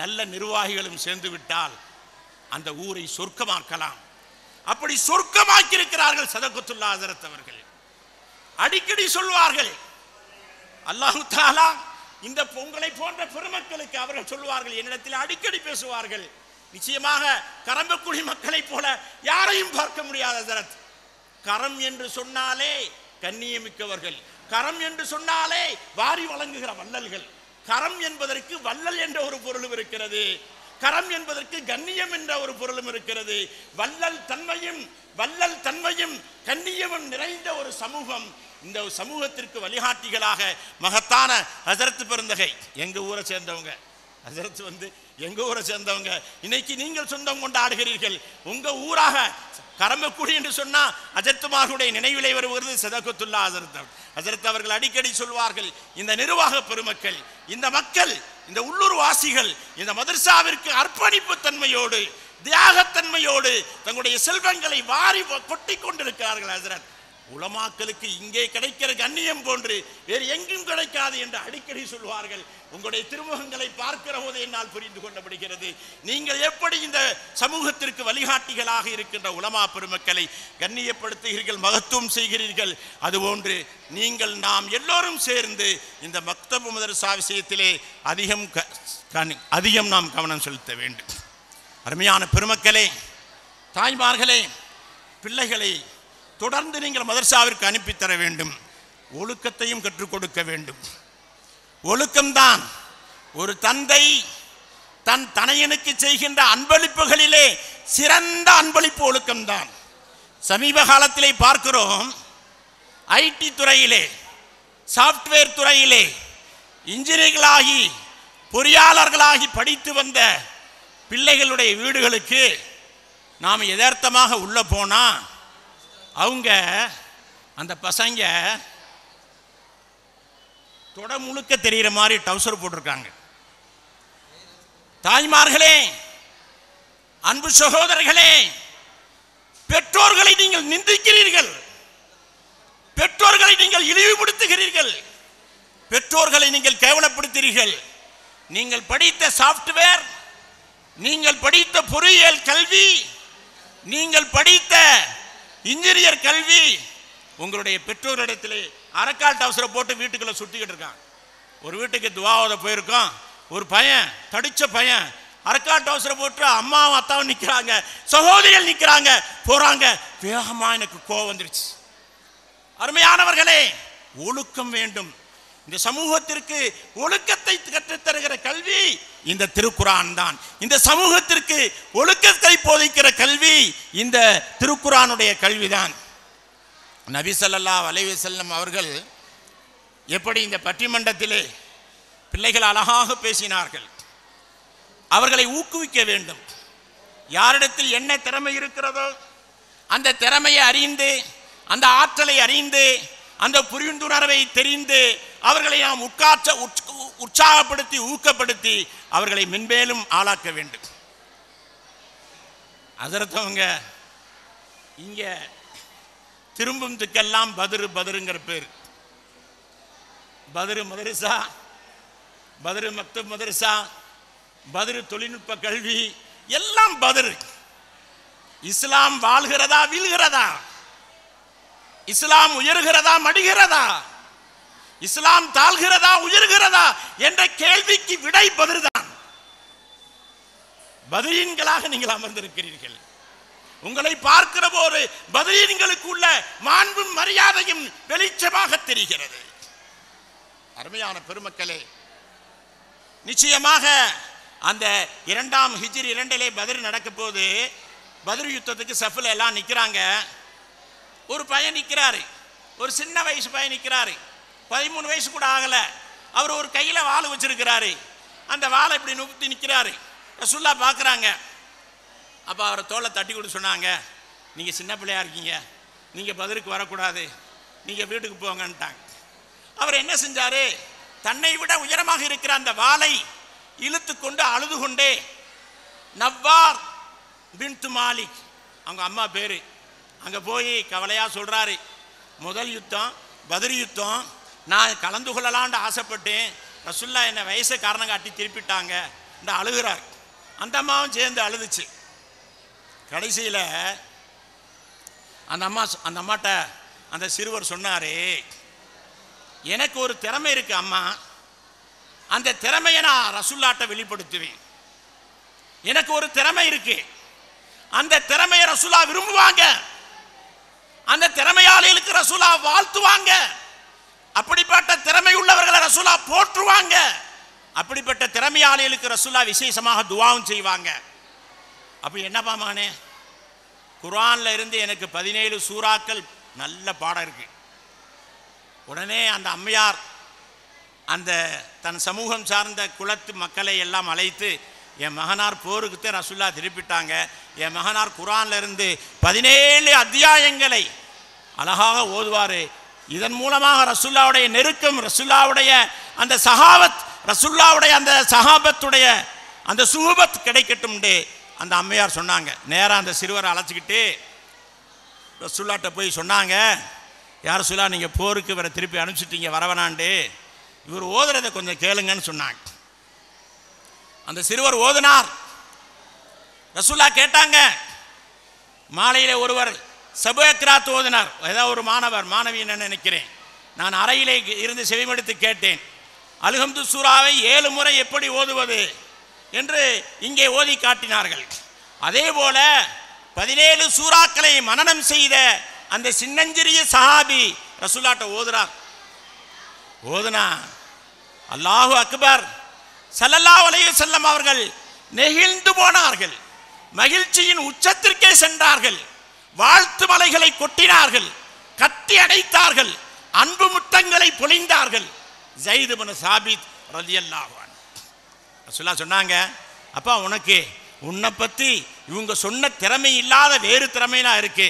C: நல்ல நிர்வாகிகளும் சேர்ந்து விட்டால் அந்த ஊரை சொர்க்கமாக்கலாம். அப்படி சொர்க்கமாக்கி இருக்கிறார்கள் சதகத்துல்லா ஹஜ்ரத் அவர்கள். அடிக்கடி சொல்வார்கள், அல்லாஹ் தஆலா இந்த பொங்கலை போன்ற பெருமக்களுக்கு அவர்கள் சொல்வார்கள், என்னிடத்தில் அடிக்கடி பேசுவார்கள், நிச்சயமாக கரம்பக்குடி மக்களை போல யாரையும் பார்க்க முடியாத ஹஜ்ரத். கரம் என்று சொன்னாலே கண்ணியமிக்கவர்கள், கரம் என்று சொன்னாலே வாரி வழங்குகிற வள்ளல்கள். கரம் என்பதற்கு வள்ளல் என்ற ஒரு பொருளும் இருக்கிறது, கரம் என்பதற்கு கண்ணியம் என்ற ஒரு பொருளும் இருக்கிறது. வள்ளல் தன்மையும் கண்ணியமும் நிறைந்த ஒரு சமூகம். இந்த சமூகத்திற்கு வழிகாட்டிகளாக மகத்தான ஹஜ்ரத் பெருந்தகை, எங்க ஊரை சேர்ந்தவங்க, ஹஜ்ரத் எங்க ஊரை சேர்ந்தவங்க. இன்னைக்கு நீங்கள் சொந்தம் கொண்டாடுகிறீர்கள். உங்க ஊராக கரம்பக்குடி என்று சொன்னா ஹஜ்ரத்துமார்களுடைய நினைவிலே வருவது சதகத்துல்லா ஹஜ்ரத் அவர்கள் அடிக்கடி சொல்வார்கள், இந்த நிர்வாக பெருமக்கள், இந்த மக்கள், இந்த உள்ளூர் வாசிகள் இந்த மதரசாவிற்கு அர்ப்பணிப்பு தன்மையோடு, தியாகத்தன்மையோடு தங்களுடைய செல்வங்களை வாரி கொட்டி கொண்டிருக்கிறார்கள். ஹஜ்ரத் உலமாக்களுக்கு இங்கே கிடைக்கிற கண்ணியம் போன்று வேறு எங்கும் கிடைக்காது என்று அடிக்கடி சொல்வார்கள். உங்களுடைய திருமுகங்களை பார்க்கிற போது என்னால் புரிந்து கொள்ளப்படுகிறது, நீங்கள் எப்படி இந்த சமூகத்திற்கு வழிகாட்டிகளாக இருக்கின்ற உலமா பெருமக்களை கண்ணியப்படுத்துகிறீர்கள், மகத்துவம் செய்கிறீர்கள். அதுபோன்று நீங்கள் நாம் எல்லோரும் சேர்ந்து இந்த மக்தப் மதரசா விஷயத்திலே அதிகம் நாம் கவனம் செலுத்த வேண்டும். அருமையான பெருமக்களே, தாய்மார்களே, பிள்ளைகளை தொடர்ந்து நீங்கள் மதரசாவிற்கு அனுப்பித்தர வேண்டும். ஒழுக்கத்தையும் கற்றுக் கொடுக்க வேண்டும். ஒழுக்கம்தான் ஒரு தந்தை தன் தனையனுக்கு செய்கின்ற அன்பளிப்புகளிலே சிறந்த அன்பளிப்பு ஒழுக்கம்தான். சமீப காலத்திலே பார்க்கிறோம், ஐடி துறையிலே, சாப்ட்வேர் துறையிலே இன்ஜினியர்களாகி பொறியாளர்களாகி படித்து வந்த பிள்ளைகளுடைய வீடுகளுக்கு நாம் யதார்த்தமாக உள்ள போனா அவங்க அந்த பசங்க தொட முழுக்க தெரிகிற மாதிரி டவுசர் போட்டிருக்காங்க. தாய்மார்களே, அன்பு சகோதரர்களே, பெற்றோர்களை நீங்கள் நிந்திக்கிறீர்கள், பெற்றோர்களை நீங்கள் இழிவுபடுத்துகிறீர்கள், பெற்றோர்களை நீங்கள் கேவலப்படுத்துகிறீர்கள். நீங்கள் படித்த சாப்ட்வேர், நீங்கள் படித்த பொறியியல் கல்வி, நீங்கள் படித்த இன்ஜினியர் கல்வி உங்களுடைய பெற்றோரிடத்திலே அரக்கால் டவுசரை போட்டு வீட்டுக்குள்ள சுத்திக்கிட்டு இருக்கான். ஒரு வீட்டுக்கு துவாவோட போயிருக்கோம், ஒரு பையன், தடிச்ச பையன், அரக்கால் டவுசரை போட்டு அம்மாவும் அத்தாவும் நிற்கிறாங்க, சகோதரிகள் நிற்கிறாங்க, போறாங்க. வேகமா எனக்கு கோவம் வந்துருச்சு. அருமையானவர்களே, ஒழுக்கம் வேண்டும். இந்த சமூகத்திற்கு ஒழுக்கத்தை கற்றுத்தருகிற கல்வி இந்த திருக்குரான் தான். இந்த சமூகத்திற்கு ஒழுக்கத்தை போதிக்கிற கல்வி இந்த திருக்குரானுடைய கல்விதான். நபி ஸல்லல்லாஹு அலைஹி வஸல்லம் அவர்கள் எப்படி இந்த பட்டிமன்றத்திலே பிள்ளைகள் அழகாக பேசினார்கள். அவர்களை ஊக்குவிக்க வேண்டும். யாரிடத்தில் என்ன திறமை இருக்கிறதோ அந்த திறமையை அறிந்து, அந்த ஆற்றலை அறிந்து, அந்த புரிந்துணர்வை தெரிந்து அவர்களை நாம் உற்சாகப்படுத்தி ஊக்கப்படுத்தி அவர்களை மென்மேலும் ஆளாக்க வேண்டும். அதற்கு இங்க திரும்பும் திக்கெல்லாம் பதுருங்கிற பேர். பதுரு மதரசா, பதுரு மக்தப் மதரசா, பதுரு தொழில்நுட்ப கல்வி, எல்லாம் பதுரு. இஸ்லாம் வாழ்கிறதா வீழ்கிறதா? இஸ்லாம் உயர்கிறதா மடிகிறதா? இஸ்லாம் தாழ்கிறதா உயர்கிறதா என்ற கேள்விக்கு விடை பதுர்தான். பதுரீன்களாக நீங்கள் அமர்ந்திருக்கிறீர்கள். உங்களை பார்க்கிற போது பதுரீன்களுக்கு உள்ள மாண்பும் மரியாதையும் வெளிச்சமாக தெரிகிறது. அருமையான பெருமக்களே, நிச்சயமாக அந்த 2ஆம் ஹிஜ்ரி 2 பத்ர் நடக்க போது பத்ர் யுத்தத்துக்கு சஃப்ல எல்லாம் நிற்கிறாங்க. ஒரு பையன் நிற்கிறாரு, ஒரு சின்ன வயசு பையன் நிற்கிறாரு, 13 வயசு கூட ஆகல. அவர் ஒரு கையில் வாள் வச்சிருக்கிறாரு. அந்த வாளை இப்படி நுகுத்தி நிற்கிறாரு. ரசூலுல்லாஹ் பார்க்குறாங்க. அப்போ அவரை தோலை தட்டி கொடுத்து சொன்னாங்க, நீங்கள் சின்ன பிள்ளையா இருக்கீங்க, நீங்கள் பத்ருக்கு வரக்கூடாது, நீங்கள் வீட்டுக்கு போங்கன்ட்டாங்க. அவர் என்ன செஞ்சாரு? தன்னை விட உயரமாக இருக்கிற அந்த வாளை இழுத்து கொண்டு அழுது கொண்டே, நவ்வார் பின்த் மாலிக், அவங்க அம்மா பேரு, அங்கே போய் கவலையாக சொல்கிறாரு, முதல் யுத்தம் பத்ர் யுத்தம், நான் கலந்து கொள்ளலான்னு ஆசைப்பட்டேன், ரசூலுல்லாஹ் என்னை வயசை காரணம் காட்டி திருப்பிட்டாங்க. இந்த அழுகிறார். அந்த அம்மாவும் சேர்ந்து அழுதுச்சு. கடைசியில் அந்த அம்மாட்ட அந்த சிறுவர் சொன்னார், எனக்கு ஒரு திறமை இருக்கு அம்மா, அந்த திறமையை நான் ரசூலுல்லாஹ்ட்ட வெளிப்படுத்துவேன். எனக்கு ஒரு திறமை இருக்கு, அந்த திறமையை ரசூலுல்லாஹ் விரும்புவாங்க, அந்த திறமையாளிகளுக்கு ரசூலுல்லாஹ் வாழ்த்துவாங்க, அப்படிப்பட்ட திறமை உள்ளவர்களை ரசூலுல்லாஹ் போற்றுவாங்க, அப்படிப்பட்ட திறமையாளிகளுக்கு ரசூலுல்லாஹ் விசேஷமாக துஆவும் செய்வாங்க. அப்போ என்னப்பா மகனே, குர்ஆன்ல இருந்து எனக்கு 17 சூறாக்கள் நல்ல பாடம் இருக்கு. உடனே அந்த அம்மையார் அந்த தன் சமூகம் சார்ந்த குலத்து மக்களை எல்லாம் அழைத்து, என் மகனார் போருக்குத்தான் ரசூலுல்லாஹ் திருப்பிட்டாங்க, என் மகனார் குர்ஆன்ல இருந்து 17 அத்தியாயங்களை அழகாக ஓதுவார், இதன் மூலமாக ரசூலுல்லாஹ்வுடைய நெருக்கம், ரசூலுல்லாஹ்வுடைய அந்த சஹாபத், ரசூலுல்லாஹ்வுடைய அந்த சஹாபத்துடைய அந்த சுஹபத் கிடைக்கட்டும் அந்த அம்மையார் சொன்னாங்க. நேராக அந்த சிறுவரை அழைச்சிக்கிட்டு ரசூலுல்லாஹ்ட்ட போய் சொன்னாங்க, யார் ரசூலுல்லாஹ் நீங்கள் போருக்கு இவரை திருப்பி அனுப்பிச்சிட்டீங்க, வரவனாண்டு இவர் ஓதுறதை கொஞ்சம் கேளுங்கன்னு சொன்னாங்க. அந்த சிறுவர் ஓதுனார். ரசூலுல்லாஹ் கேட்டாங்க. மாலையில் ஒருவர் சபுக்ராத் ஓதினார். ஏதாவது ஒரு மாணவி என்ன நினைக்கிறேன், நான் அறையிலே இருந்து செவிமடுத்து கேட்டேன், அல்ஹம்து சூராவை 7 முறை எப்படி ஓதுவது என்று இங்கே ஓதி காட்டினார்கள். அதே போல 17 சூறாக்களை மனனம் செய்த அந்த சின்னஞ்சிறிய சஹாபி ரசூலுல்லாஹ்ட்ட ஓதுறார். ஓதுனா அல்லாஹு அக்பர் ஸல்லல்லாஹு அலைஹி வஸல்லம் அவர்கள் நெகிழ்ந்து போனார்கள், மகிழ்ச்சியின் உச்சத்திற்கே சென்றார்கள், வாழ்த்து மலைகளை கொட்டினார்கள், கட்டி அடைத்தார்கள், அன்பு முத்தங்களை பொழிந்தார்கள். ஸைத் இப்னு சாபித் ரலியல்லாஹு அன்ஹு ரசூலுல்லாஹ் சொன்னாங்க, அப்பா உனக்கு உன்னை பற்றி இவங்க சொன்ன திறமை இல்லாத வேறு திறமைனா இருக்கு.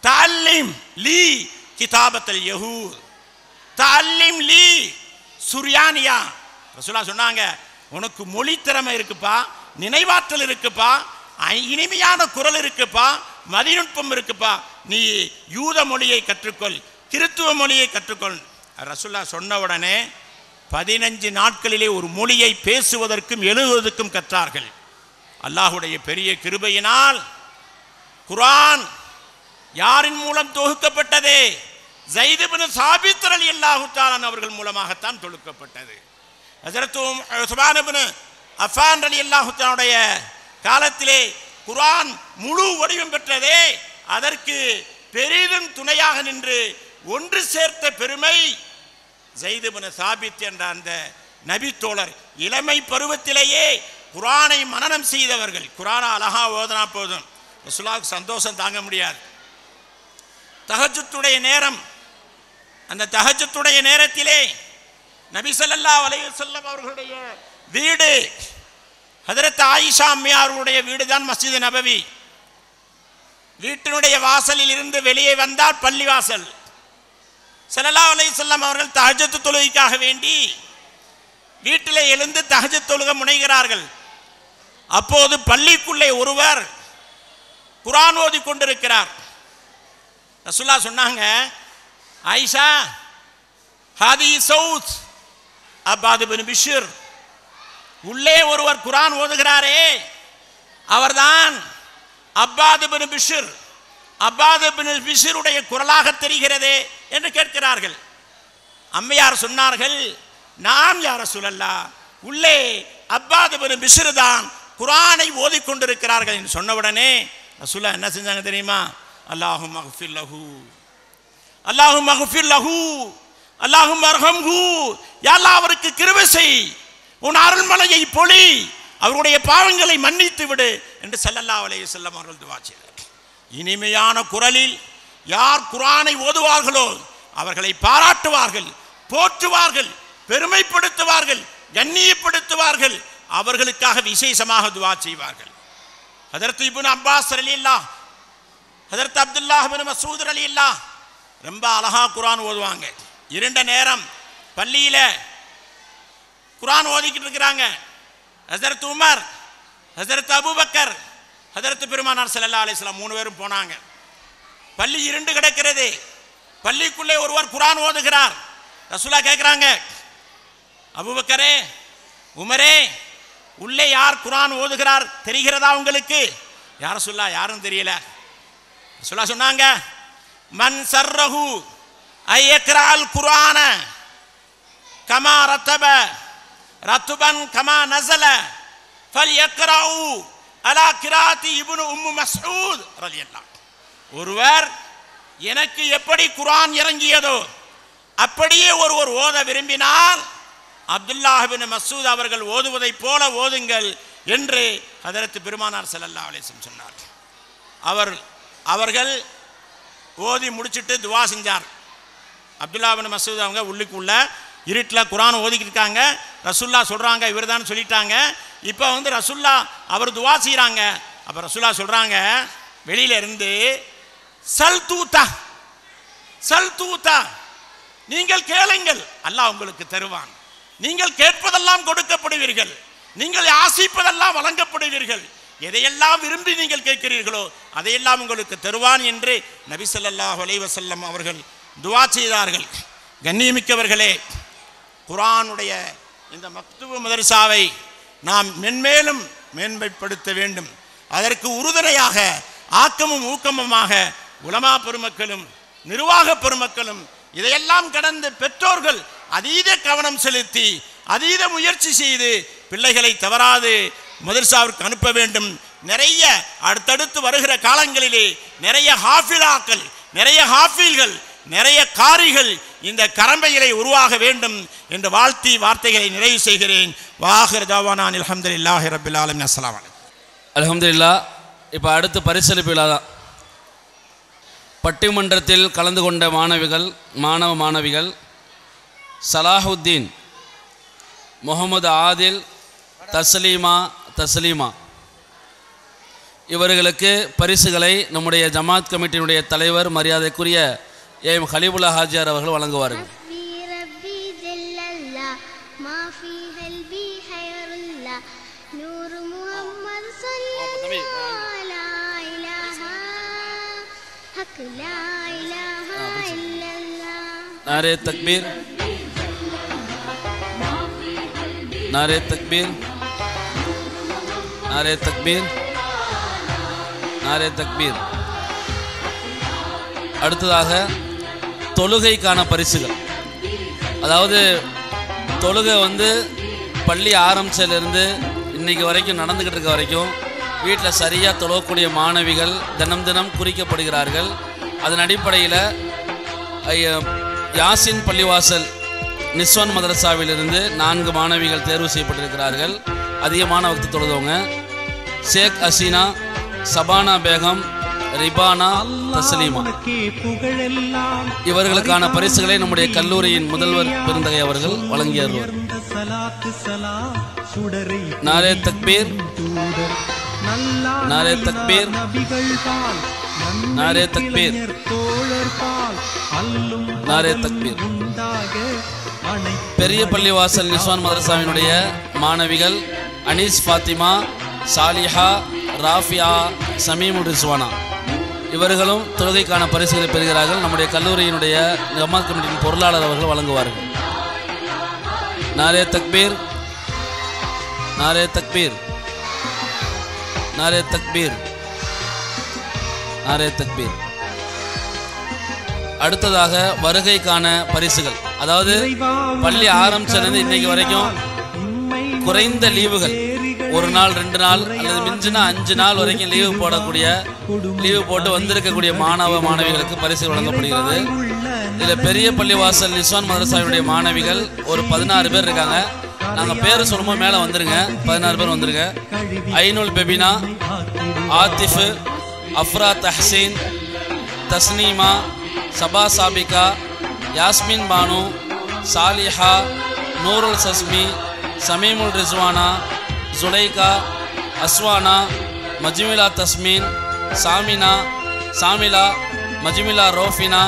C: தஅல்லிம் லீ கிதாபத்தல் யஹூத், தஅல்லிம் லீ சுர்யானியா. ரசூலுல்லாஹ் சொன்னாங்க, உனக்கு மொழி திறமை இருக்குப்பா, நினைவாற்றல் இருக்குப்பா, இனிமையான குரல் இருக்குப்பா, மதிநுட்பம் இருக்குப்பா, நீ யூத மொழியை கற்றுக்கொள், கிறித்துவ மொழியை கற்றுக்கொள். ரசூலுல்லாஹ் சொன்ன உடனே 15 நாட்களிலே ஒரு மொழியை பேசுவதற்கும் எழுதுவதற்கும் கற்றார்கள். அல்லாஹுடைய பெரிய கிருபையினால் குர்ஆன் யாரின் மூலம் தொகுக்கப்பட்டது? ஸைத் இப்னு சாபித் ரலியல்லாஹு தஆலா அவர்கள் மூலமாகத்தான் தொகுக்கப்பட்டது. ஹஜ்ரத் உஸ்மான் இப்னு அஃபான் ரலியல்லாஹு தஆலாவுடைய காலத்திலே குர்ஆன் முழு வடிவம் பெற்றதே, அதற்கு பெரிதும் துணையாக நின்று ஒன்று சேர்த்த பெருமை ஸைத் இப்னு சாபித் என்ற அந்த நபி தோழர். இளமை பருவத்திலேயே குர்ஆனை மனனம் செய்தவர்கள். குர்ஆனை அழகா ஓதுனா போதும், ரசூலுல்லாஹ்வுக்கு சந்தோஷம் தாங்க முடியாது. தஹஜ்ஜுடைய நேரம், அந்த தஹஜ்ஜுடைய நேரத்திலே நபி ஸல்லல்லாஹு அலைஹி வஸல்லம் அவர்களுடைய வீடு ஹதரத் ஆயிஷா அம்மையாருடைய வீடு தான் மஸ்ஜித் நபவி. வீட்டினுடைய வாசலில் இருந்து வெளியே வந்தால் பள்ளிவாசல். ஸல்லல்லாஹு அலைஹி வஸல்லம் அவர்கள் தஹஜ்ஜுத் தொழுகைக்காக வேண்டி வீட்டிலே எழுந்து தஹஜ்ஜுத் தொழுக முனைகிறார்கள். அப்போது பள்ளிக்குள்ளே ஒருவர் குர்ஆன் ஓதி கொண்டிருக்கிறார். ரசூலுல்லாஹ் சொன்னாங்க, ஆயிஷா, ஹாதி சௌத் அப்பாத் இப்னு பிஷ்ர், உள்ளே ஒருவர் குர்ஆன் ஓதுகிறாரே அவர்தான் அப்பாத் இப்னு பிஷ்ர். அப்பாத் இப்னு பிஷ்ருடைய குரலாக தெரிகிறதே என்று கேட்கிறார்கள். அம்மையார் சொன்னார்கள், நாம் யா ரசூலல்லாஹ், உள்ளே அப்பாத் இப்னு பிஷ்ர் தான் குர்ஆனை ஓதிக்கொண்டிருக்கிறார்கள் என்று சொன்னவுடனே ரசூலுல்லாஹ் என்ன செஞ்சாங்க தெரியுமா? அல்லாஹும்ம அக்ஃபிர் லஹு, அல்லாஹும்ம அக்ஃபிர் லஹு, அல்லாஹும்ம அர்ஹம்ஹு, யா அல்லாஹ் அவருக்கு கிருபை செய், உன் அருள்மலையை பொழி, அவருடைய பாவங்களை மன்னித்து விடு என்று ஸல்லல்லாஹு அலைஹி வஸல்லம் அவர்கள் துஆ செய்தார்கள். இனிமையான குரலில் யார் குர்ஆனை ஓதுவார்களோ அவர்களை பாராட்டுவார்கள், போற்றுவார்கள், பெருமைப்படுத்துவார்கள், கண்ணியப்படுத்துவார்கள், அவர்களுக்காக விசேஷமாக துஆ செய்வார்கள். ஹதரத் இப்னு அப்பாஸ் ரலியல்லாஹ், ஹதரத் அப்துல்லாஹ் இப்னு மஸ்ஊத் ரலியல்லாஹ் ரொம்ப அழகா குர்ஆன் ஓதுவாங்க. இரண்ட நேரம் பள்ளியில குர்ஆன் ஓதிக்கிட்டு இருக்கிறாங்க. ஹசரத் உமர், ஹசரத் அபூபக்கர், ஹசரத் பெருமானார் ஸல்லல்லாஹு அலைஹி வஸல்லம் 3 பேரும் போனாங்க. பள்ளி இருண்டு கிடக்கிறது. பள்ளிக்குள்ளே ஒருவர் குர்ஆன் ஓதுகிறார். ரசூலுல்லாஹ் கேட்குறாங்க, அபூபக்கரே, உமரே, உள்ளே யார் குர்ஆன் ஓதுகிறார் தெரிகிறதா உங்களுக்கு? யா ரசூலுல்லாஹ், யாரும் தெரியல. ரசூலுல்லாஹ் சொன்னாங்க, மன் சர்ரஹு ஐயக்ரால் குர்ஆன கமா ரத்தப ரத்துபன் கமா நஸல ஃபல்யக்ரஉ அலா கிராத்தி இப்னு உம்மு மஸ்ஊத் ரலியல்லாஹு. ஒருவர் எனக்கு எப்படி குர்ஆன் இறங்கியதோ அப்படியே ஒருவர் ஓத விரும்பினால் அப்துல்லாஹ் இப்னு மஸ்ஊத் அவர்கள் ஓதுவதை போல ஓதுங்கள் என்று ஹதரத் பெருமானார் ஸல்லல்லாஹு அலைஹி வஸல்லம் சொன்னார். அவர்கள் ஓதி முடிச்சிட்டு துவா செஞ்சார். அப்துல்லாஹ் இப்னு மஸ்ஊத் அவங்க உள்ளுக்குள்ள இருட்டில் குர்ஆன் ஓதிக்கிட்டு இருக்காங்க. ரசூலுல்லாஹ் சொல்கிறாங்க, இவர் தான் சொல்லிட்டாங்க. இப்போ ரசூலுல்லாஹ் அவர் துவா செய்கிறாங்க. அப்போ ரசூலுல்லாஹ் சொல்கிறாங்க வெளியில இருந்து, சல் தூத்தா, சல் தூத்தா, நீங்கள் கேளுங்கள், அல்லாஹ் உங்களுக்கு தருவான். நீங்கள் கேட்பதெல்லாம் கொடுக்கப்படுவீர்கள், நீங்கள் ஆசிப்பதெல்லாம் வழங்கப்படுவீர்கள், எதையெல்லாம் விரும்பி நீங்கள் கேட்கிறீர்களோ அதையெல்லாம் உங்களுக்கு தருவான் என்று நபி ஸல்லல்லாஹு அலைஹி வஸல்லம் அவர்கள் துஆ செய்தார்கள். கண்ணியமிக்கவர்களே, குர்ஆனுடைய இந்த மக்தூப் மதரசாவை நாம் மென்மேலும் மேன்மைப்படுத்த வேண்டும். அதற்கு உறுதுணையாக ஆக்கமும் ஊக்கமுமாக உலமா பெருமக்களும் நிர்வாக பெருமக்களும் இதையெல்லாம் கடந்து பெற்றோர்கள் அதீத கவனம் செலுத்தி அதீத முயற்சி செய்து பிள்ளைகளை தவறாது மதரசாவிற்கு அனுப்ப வேண்டும். நிறைய அடுத்தடுத்து வருகிற காலங்களிலே நிறைய ஹாஃபிலாக்கள், நிறைய ஹாஃபில்கள், நிறைய காரிகள் இந்த கரம்பையிலே உருவாக வேண்டும் என்று வாழ்த்தி வார்த்தைகளை நிறைவு செய்கிறேன். வாஹிர் தவானா அல்ஹம்துலில்லாஹி ரப்பில் ஆலமீன். அஸ்ஸலாமு அலைக்கும்.
D: அல்ஹம்துலில்லாஹ். இப்போ அடுத்து பரிசளிப்பு விழா தான். பட்டிமன்றத்தில் கலந்து கொண்ட மாணவ மாணவிகள் சலாஹுத்தீன், முகமது ஆதில், தஸ்லீமா இவர்களுக்கு பரிசுகளை நம்முடைய ஜமாத் கமிட்டியினுடைய தலைவர் மரியாதைக்குரிய ஏம் ஹலீபுல்லா ஹாஜியார் அவர்கள் வழங்குவார்கள். नारे तकबीर, नारे तकबीर, नारे तकबीर, नारे तकबीर. அடுத்ததாக தொழுகைக்கான பரிசுகள். அதாவது தொழுகை பள்ளி ஆரம்பிச்சதுலேருந்து இன்னைக்கு வரைக்கும் நடந்துக்கிட்டு இருக்க வரைக்கும் வீட்டில் சரியாக தொழக்கூடிய மாணவிகள் தினம் குறிக்கப்படுகிறார்கள். அதன் அடிப்படையில் யாசின் பள்ளிவாசல் நிஸ்வான் மதரசாவிலிருந்து 4 மாணவிகள் தேர்வு செய்யப்பட்டிருக்கிறார்கள். அதிகமான வக்து தொழுதவங்க ஷேக் ஹசீனா, சபானா பேகம், ரிபானா, தஸ்லீமா. இவர்களுக்கான பரிசுகளை நம்முடைய கல்லூரியின் முதல்வர் பெருந்தகை அவர்கள் வழங்கியவர். நாரே தக்பீர், நாரே தக்பீர், நாரே தக்பீர், நாரே தக்பீர். பெரிய பள்ளிவாசல் நிஸ்வான் மதரசாவினுடைய மாணவிகள் அனீஸ் ஃபாத்திமா, சாலிஹா, ராஃபியா, சமீமுல் ரிஸ்வானா இவர்களும் தொழுகைக்கான பரிசுகளை பெறுகிறார்கள். நம்முடைய கல்லூரியினுடைய ஜமாத் கமிட்டியின் பொருளாளர் அவர்கள் வழங்குவார்கள். நாரே தக்பீர், நாரே தக்பீர், நாரே தக்பீர், நாரே தக்பீர். அடுத்ததாக வருகைக்கான பரிசுகள், அதாவது பள்ளி ஆரம்பிச்சிருந்து இன்னைக்கு வரைக்கும் குறைந்த லீவுகள், ஒரு நாள் 2 நாள் அல்லது மிஞ்சினா 5 நாள் வரைக்கும் லீவு போட்டு வந்திருக்கக்கூடிய மாணவ மாணவிகளுக்கு பரிசு வழங்கப்படுகிறது. இதில் பெரிய பள்ளிவாசல் நிஸ்வான் மதரசாவுடைய மாணவிகள் ஒரு 16 பேர் இருக்காங்க. நாங்கள் பேர் சொல்லும்போது மேலே வந்துருங்க. 16 பேர் வந்துருங்க. ஐனுல் பெபினா, ஆத்திஃப், அஃப்ரா தஹ்சீன், தஸ்னீமா, சபா சாபிகா, யாஸ்மின் பானு, சாலிஹா, நூருல் சஸ்மி, சமீமுல் ரிஸ்வானா, ஜுலைகா, அஸ்வானா, மஜ்மிலா தஸ்மீன், சாமினா, சாமிலா, மஜ்மிலா ரோஃபினா,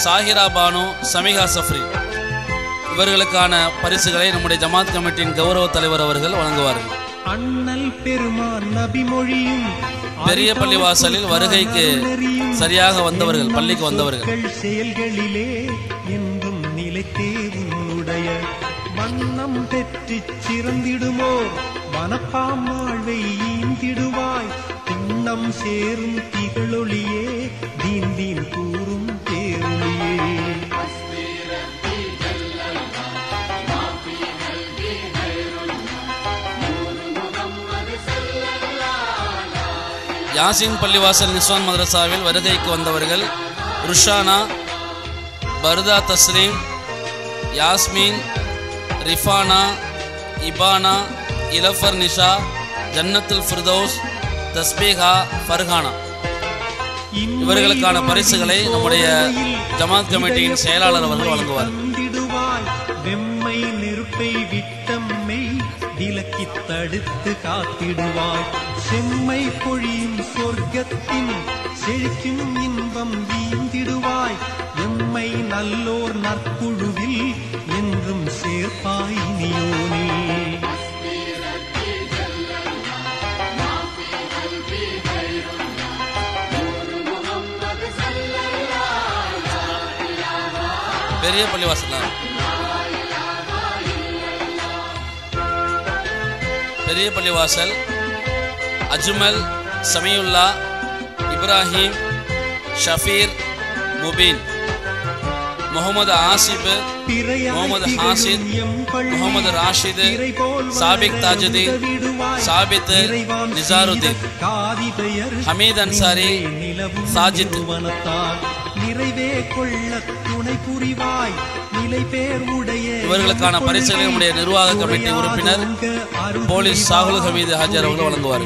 D: சாஹிரா பானு, சமிகா சஃப்ரி இவர்களுக்கான பரிசுகளை நம்முடைய ஜமாத் கமிட்டியின் கௌரவ தலைவர் அவர்கள் வழங்குவார்கள். அண்ணல் பெருமான் நபி மொழியும் பெரிய பள்ளிவாசலில் வருகைக்கு சரியாக வந்தவர்கள், பள்ளிக்கு வந்தவர்கள் செயல்களிலே என்றும் நிலைத்தே உன்னுடைய வண்ணம் பெற்று சிறந்திடுமோ வனப்பாம் வாழ்வை ஈந்திடுவாய் திண்ணம் சேரும் திகழொளியே தீன் தீன் கூறும் பேரொளியே. யாசின் பள்ளிவாசல் நிஸ்வான் மதரசாவில் வருகைக்கு வந்தவர்கள் ருஷானா, பர்தா தஸ்லீம், யாஸ்மின், ரிஃபானா, இபானா, இலஃபர் நிஷா, ஜன்னத்துல் ஃபிர்தௌஸ், தஸ்பீஹா, ஃபர்ஹானா இவர்களுக்கான பரிசுகளை நம்முடைய ஜமாத் கமிட்டியின் செயலாளர் அவர்கள் வழங்குவார். வெம்மை நெருப்பை விட்டம்மை விலக்கி தடுத்து காத்திடுவாய் செம்மை பொழியும் சொர்க்கத்தின் செழிக்கும் இன்பம் வீந்திடுவாய் எம்மை நல்லோர் நற்குழுவில் என்றும் சேர்ப்பாய் நீயோனே. பெரிய பள்ளிவாசல் பெரிய பள்ளிவாசல் அஜ்மல், சமியுல்லா, இப்ராஹிம், ஷஃபீர், முபீன், முகமது ஆசிப், முகமது ஹாசித், முகமது ராஷித், சாபிக் தாஜுதீன், சாபித், நிசாருதீன், ஹமீத் அன்சாரி, சாஜித் இவர்களுக்கான பரிசுகளை நம்முடைய நிர்வாக கமிட்டி உறுப்பினர் போலீஸ் சாகுல் ஹமீது ஹாஜர் அவர்கள் வழங்குவார்.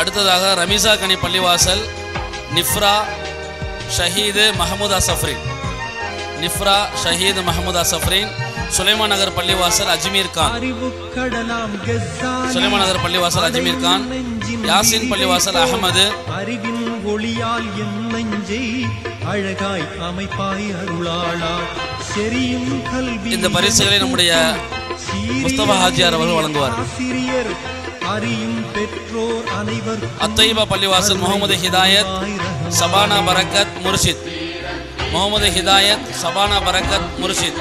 D: அடுத்ததாக ரமீசா கனி பள்ளிவாசல் நிஃப்ரா ஷஹீது மஹமூதா சஃப்ரின், நிஃப்ரா ஷஹீது மஹமூதா சஃப்ரின், சுலைமான் நகர் பள்ளிவாசல் அஜ்மீர் கான், சுலைமான் நகர் பள்ளிவாசல் அஜ்மீர் கான், யாசின் பள்ளிவாசல் அகமது. இந்த பரிசுகளை நம்முடைய முஸ்தபா ஹாஜியார் அவர்கள் வழங்குவார். அத்தைபா பள்ளிவாசல் முகமது ஹிதாயத், சபானா பரக்கத், முர்ஷித், முகமது ஹிதாயத், சபானா பரக்கத், முர்ஷித்.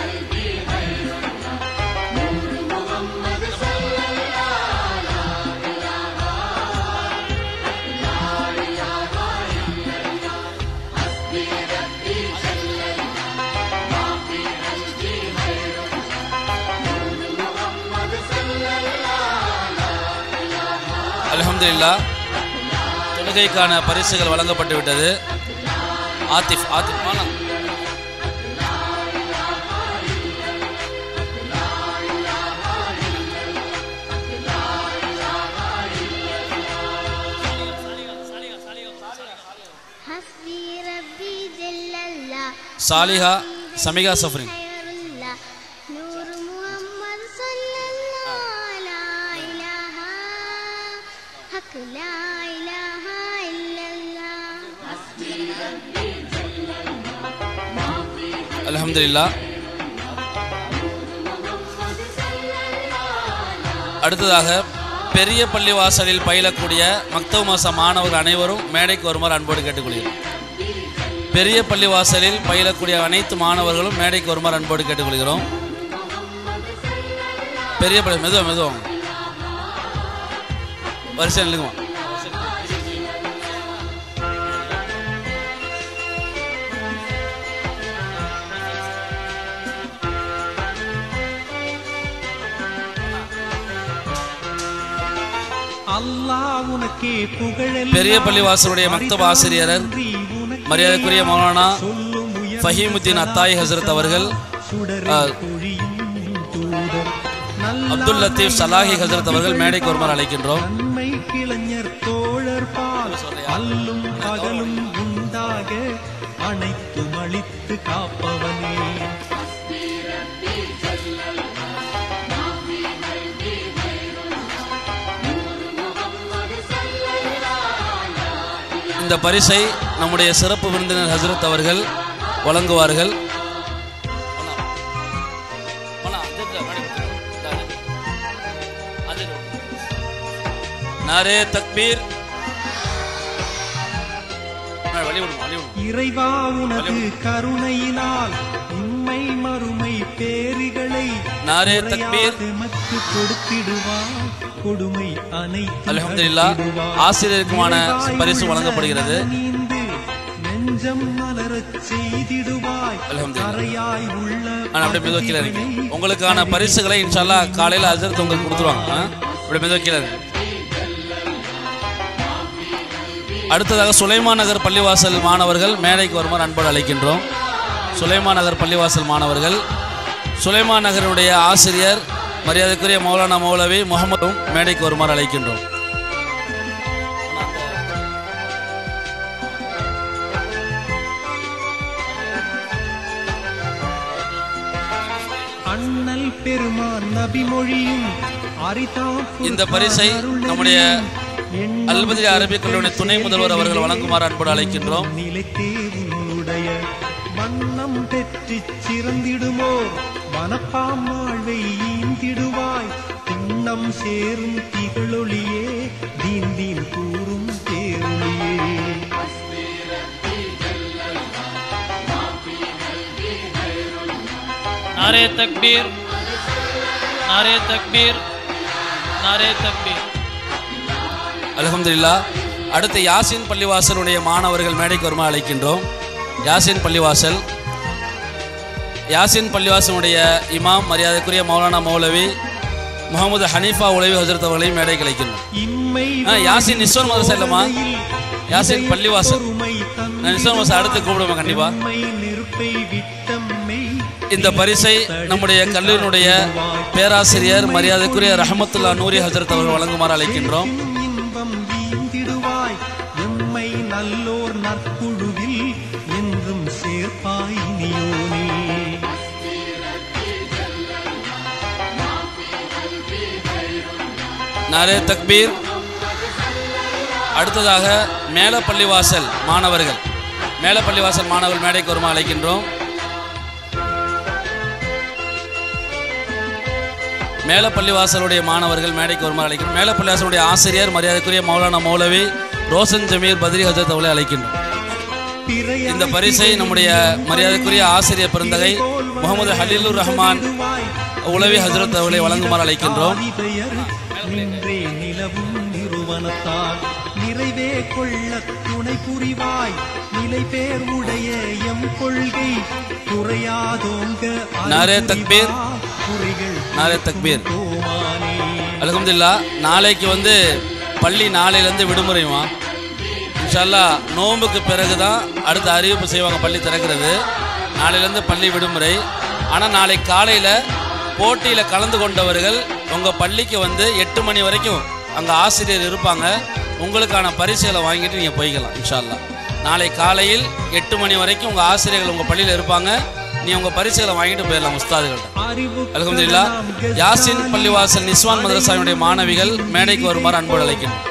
D: அல்ஹம்துலில்லாஹ், தொழுகைக்கான பரிசுகள் வழங்கப்பட்டு விட்டது. ஆத்திஃப், ஆத்திஃப் மானா சாலிஹா சமிகா சஃப்ரின். அல்ஹம்துலில்லாஹ். அடுத்ததாக பெரிய பள்ளிவாசலில் பயிலக்கூடிய மக்தப் மதரசா மாணவர்கள் அனைவரும் மேடைக்கு வருமாறு அன்போடு கேட்டுக்கொள்கிறோம். பெரிய பள்ளிவாசலில் பயிலக்கூடிய அனைத்து மாணவர்களும் மேடைக்கு வருமாறு அன்போடு கேட்டுக்கொள்கிறோம். பெரிய பள்ளி மெதுவாக வரிசை நில்லுங்க. பெரிய பள்ளிவாசலுடைய மக்தப் ஆசிரியர் மரியாதைக்குரிய மௌலானா ஃபஹீமுத்தீன் அத்தாயி ஹசரத் அவர்கள், அப்துல் லத்தீப் சலாஹி ஹசரத் அவர்கள் மேடைக்கு வருமாறு அழைக்கின்றோம். இந்த பரிசை நம்முடைய சிறப்பு விருந்தினர் ஹசரத் அவர்கள் வழங்குவார்கள். நாரே தக்பீர்.
E: இறைவா உனது கருணையினால் உண்மை மறுமை பேறுகளை
D: நாரே தக்பீர்
E: கொடுத்திடுவாய். கொடுமை அனைத்து
D: அல்ஹம்துலில்லாஹ். ஆசிரியருக்குமான பரிசு வழங்கப்படுகிறது.
E: நெஞ்சம் மலரச் செய்திடுவாய். கரையாய் உள்ள
D: அப்படி மெதுவக்கில இருக்கு. உங்களுக்கான பரிசுகளை இன்ஷா அல்லாஹ் காலையில் ஹசரத் உங்களுக்கு கொடுத்துருவாங்க. அப்படி மெதுவக்கில இருக்கு. அடுத்ததாக சுலைமான் நகர் பள்ளிவாசல் மாணவர்கள் மேடைக்கு வருமாறு அன்போடு அழைக்கின்றோம். சுலைமான் நகர் பள்ளிவாசல் மாணவர்கள், சுலைமான் நகருடைய ஆசிரியர் மரியாதைக்குரிய மௌலானா மௌலவி முகமதும் மேடைக்கு வருமாறு அழைக்கின்றோம்.
E: அண்ணல் பெருமான் நபி மொழியும்
D: இந்த பரிசை நம்முடைய அல்பதியா அரபிக் கல்லூரி துணை முதல்வர் அவர்கள் வழங்குமாறு அன்போடு அழைக்கின்றோம்.
E: வண்ணம் பெற்று சிறந்திடுமோ வனப்பாம் வாழ்வை ஈந்திடுவாய். திண்ணம் சேரும் திகழொளியே தீன் தீன் கூறும் தேரொளியே.
F: நாரே தக்பீர், நாரே தக்பீர், நாரே தக்பீர்.
D: அல்ஹம்துலில்லாஹ். அடுத்து யாசின் பள்ளிவாசலுடைய மாணவர்கள் மேடைக்கு வருமாறு அழைக்கின்றோம். யாசின் பள்ளிவாசல், யாசின் பள்ளிவாசலுடைய இமாம் மரியாதைக்குரிய மௌலானா மௌலவி முகமது ஹனீஃபா உலவி ஹசரத் அவர்களை மேடைக்கு அழைக்கின்றோம். யாசின் நிஸ்வன் மதரசா இல்லமா, யாசின் பள்ளிவாசல் நிஸ்வன் மதரசா அடுத்து கூப்பிடுவோம் கண்டிப்பா. இந்த பரிசை நம்முடைய கல்லூரியினுடைய பேராசிரியர் மரியாதைக்குரிய ரஹமத்துல்லா நூரி ஹசரத் அவர்கள் வழங்குமாறு அழைக்கின்றோம்.
E: நல்லோர் நற்குழுவில் என்றும் சேர்ப்பாய் நீயோனே.
D: நாரே தக்பீர். அடுத்ததாக மேலப்பள்ளிவாசல் மாணவர்கள், மேலப்பள்ளிவாசல் மாணவர்கள் மேடைக்கு வருமாறு அழைக்கின்றோம். மேலப்பள்ளிவாசலுடைய மாணவர்கள் மேடைக்கு வருமாறு அழைக்கின்றோம். மேலப்பள்ளிவாசலுடைய ஆசிரியர் மரியாதைக்குரிய மௌலானா மௌலவி ரோசன் ஜமீர் பத்ரி ஹஜரத் அவர்களை அழைக்கின்றோம். இந்த பரிசை நம்முடைய மரியாதைக்குரிய ஆசிரியர் பெருந்தகை முகமது ஹலீலுர் ரஹ்மான் உலவி ஹஜரத் அவர்களை வழங்குமாறு அழைக்கின்றோம்.
E: நிறைவே கொள்ள துணை புரிவாய். நிலை பேர் உடைய எம் கொள்கை குறையாதோங்க.
D: நாரே தக்பீர், நாரே தக்பீர். அல்ஹம்துலில்லாஹ். நாளைக்கு பள்ளி நாளையிலேருந்து விடுமுறைமா இன்ஷா அல்லாஹ். நோன்புக்கு பிறகு தான் அடுத்த அறிவிப்பு செய்வாங்க பள்ளி திறக்கிறது. நாளையிலேருந்து பள்ளி விடுமுறை. ஆனால் நாளை காலையில் போட்டியில் கலந்து கொண்டவர்கள் உங்கள் பள்ளிக்கு 8 மணி வரைக்கும் அங்கே ஆசிரியர் இருப்பாங்க. உங்களுக்கான பரிசுகளை வாங்கிட்டு நீங்கள் போய்க்கலாம் இன்ஷா அல்லாஹ். நாளை காலையில் 8 மணி வரைக்கும் உங்கள் ஆசிரியர்கள் உங்கள் பள்ளியில் இருப்பாங்க. நீ உங்கள் பரிசுகளை வாங்கிட்டு போயிடலாம் உஸ்தாதுகள்கிட்ட. அல்ஹம்துலில்லாஹ். யாசின் பள்ளிவாசல் நிஸ்வான் மதரசாவினுடைய மாணவிகள் மேடைக்கு வருமாறு அன்போடு அழைக்கணும்.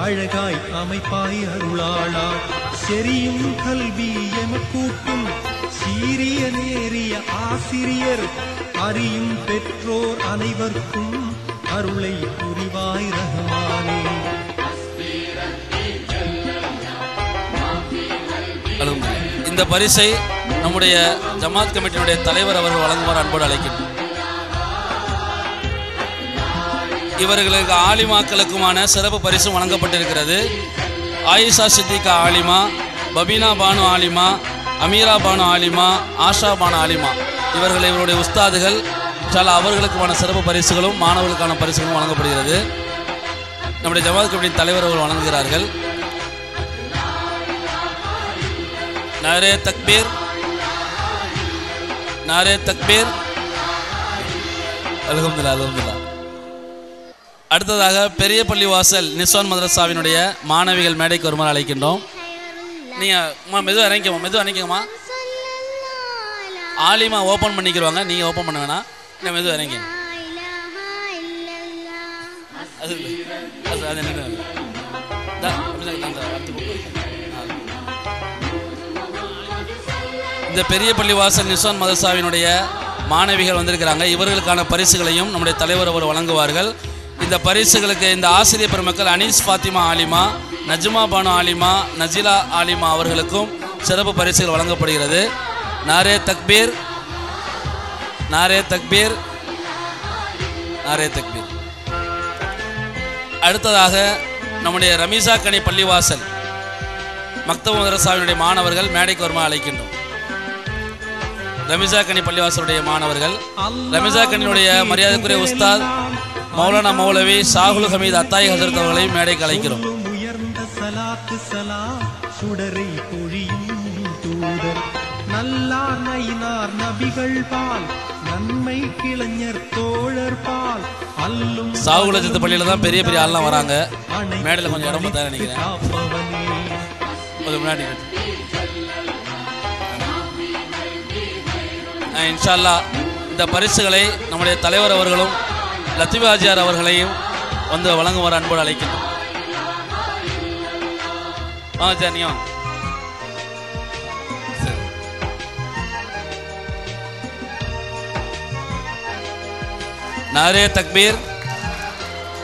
E: அழகாய் அமைப்பாய் அருளாளா செரியும் கல்வி எமக்கூட்டும் சீரிய நேரிய ஆசிரியர் அறியும் பெற்றோர் அனைவருக்கும் அருளை புரிவாய் ரஹ்மானே.
D: இந்த பரிசை நம்முடைய ஜமாத் கமிட்டியினுடைய தலைவர் அவர்கள் வழங்குமாறு அன்போடு அழைக்கின்றோம். இவர்களுக்கு ஆலிமாக்களுக்குமான சிறப்பு பரிசும் வழங்கப்பட்டிருக்கிறது. ஆயிஷா சித்திகா ஆலிமா, பபீனா பானு ஆலிமா, அமீரா பானு ஆலிமா, ஆஷா பானு ஆலிமா இவர்கள் இவருடைய உஸ்தாதுகள். அவர்களுக்குமான சிறப்பு பரிசுகளும் மாணவர்களுக்கான பரிசுகளும் வழங்கப்படுகிறது. நம்முடைய ஜமாத் கமிட்டியின் தலைவர் அவர்கள் வழங்குகிறார்கள். நாரே தக்பீர், நாரே தக்பீர். அல்ஹம்துலில்லாஹ், அல்ஹம்துலில்லாஹ். அடுத்ததாக பெரிய பள்ளிவாசல் நிஸ்வான் மதரசாவினுடைய மாணவிகள் மேடைக்கு வருமாறு அழைக்கின்றோம். நீங்கள் மெதுவாக இறங்கிக்கம்மா. ஆலிமா ஓப்பன் பண்ணிக்கிறவாங்க, நீங்கள் ஓப்பன் பண்ண வேணாம். நான் மெதுவாக இறங்கி அது என்ன இந்த பெரிய பள்ளிவாசல் நிஸ்வான் மதரசாவினுடைய மாணவிகள் வந்திருக்கிறாங்க. இவர்களுக்கான பரிசுகளையும் நம்முடைய தலைவர் அவர் வழங்குவார்கள். இந்த பரிசுகளுக்கு இந்த ஆசிரியர் பெருமக்கள் அனீஸ் ஃபாத்திமா ஆலிமா, நஜ்மா பானு ஆலிமா, நஜிலா ஆலிமா அவர்களுக்கும் சிறப்பு பரிசுகள் வழங்கப்படுகிறது. நாரே தக்பீர், நாரே தக்பீர், நாரே தக்பீர். அடுத்ததாக நம்முடைய ரமீசா கனி பள்ளிவாசல் மக்தப் மதரசாவினுடைய மாணவர்கள் மேடைக்கு வருமாறு அழைக்கின்றோம். ரமீசா கனி பள்ளிவாசலுடைய மாணவர்கள், ரமீசா கனியுடைய மரியாதைக்குரிய உஸ்தாத் மௌலானா மௌலவி ஷாகுல் ஹமீத் அத்தாய் ஹசரத் அவர்களை மேடைக்கு அழைக்கிறோம்.
E: உயர்ந்த சலாத்து சலாம் சுடரை பொழியும் தூதர் நல்லார் நயினார் நபிகள் பால் நன்மை கிளைஞர் தோழர் பால் அல்லும்
D: ஷாகுல் ஹஜரத் பள்ளியில தான் பெரிய பெரிய ஆள்லாம் வராங்க. மேடையில் கொஞ்சம் இடம் பார்த்தா நினைக்கிறேன். முன்னாடி இன்ஷா அல்லாஹ் இந்த பரிசுகளை நம்முடைய தலைவர் அவர்களும் லத்தீப் ஆஜியார் அவர்களையும் வந்து வழங்குமாறு அன்போடு அழைக்கின்றோம். ஜானியம் நாரே தக்பீர்,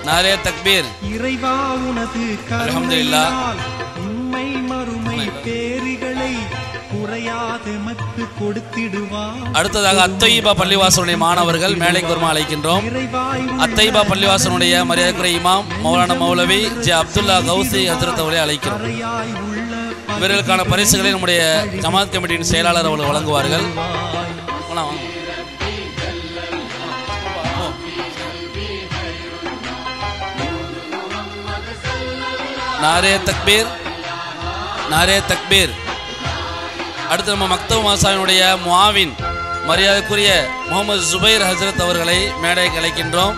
D: நாரே தக்பீர்.
E: இறைவா உனது
D: அல்ஹம்துலில்லாஹ்.
E: உண்மை மறுமை பேறுகளை குறையாது மக்கு கொடுத்திடுவார்.
D: அடுத்ததாக அத்தைபா பள்ளிவாசலுடைய மாணவர்கள் மேடைக்கு வருமாறு அழைக்கின்றோம். அத்தைபா பள்ளிவாசலுடைய மரியாதைக்குரிய இமாம் மௌலானா மௌலவி ஜே அப்துல்லா கௌசி ஹஜ்ரத் அவர்களை அழைக்கிறோம். இவர்களுக்கான பரிசுகளை நம்முடைய ஜமாத் கமிட்டியின் செயலாளர் அவர்கள் வழங்குவார்கள். நாரே தக்பீர், நாரே தக்பீர். அடுத்து நம்ம மக்தப் மதரசாவினுடைய முஆவின் மரியாதைக்குரிய முகமது ஜுபைர் ஹஜ்ரத் அவர்களை மேடைக்கு அழைக்கின்றோம்.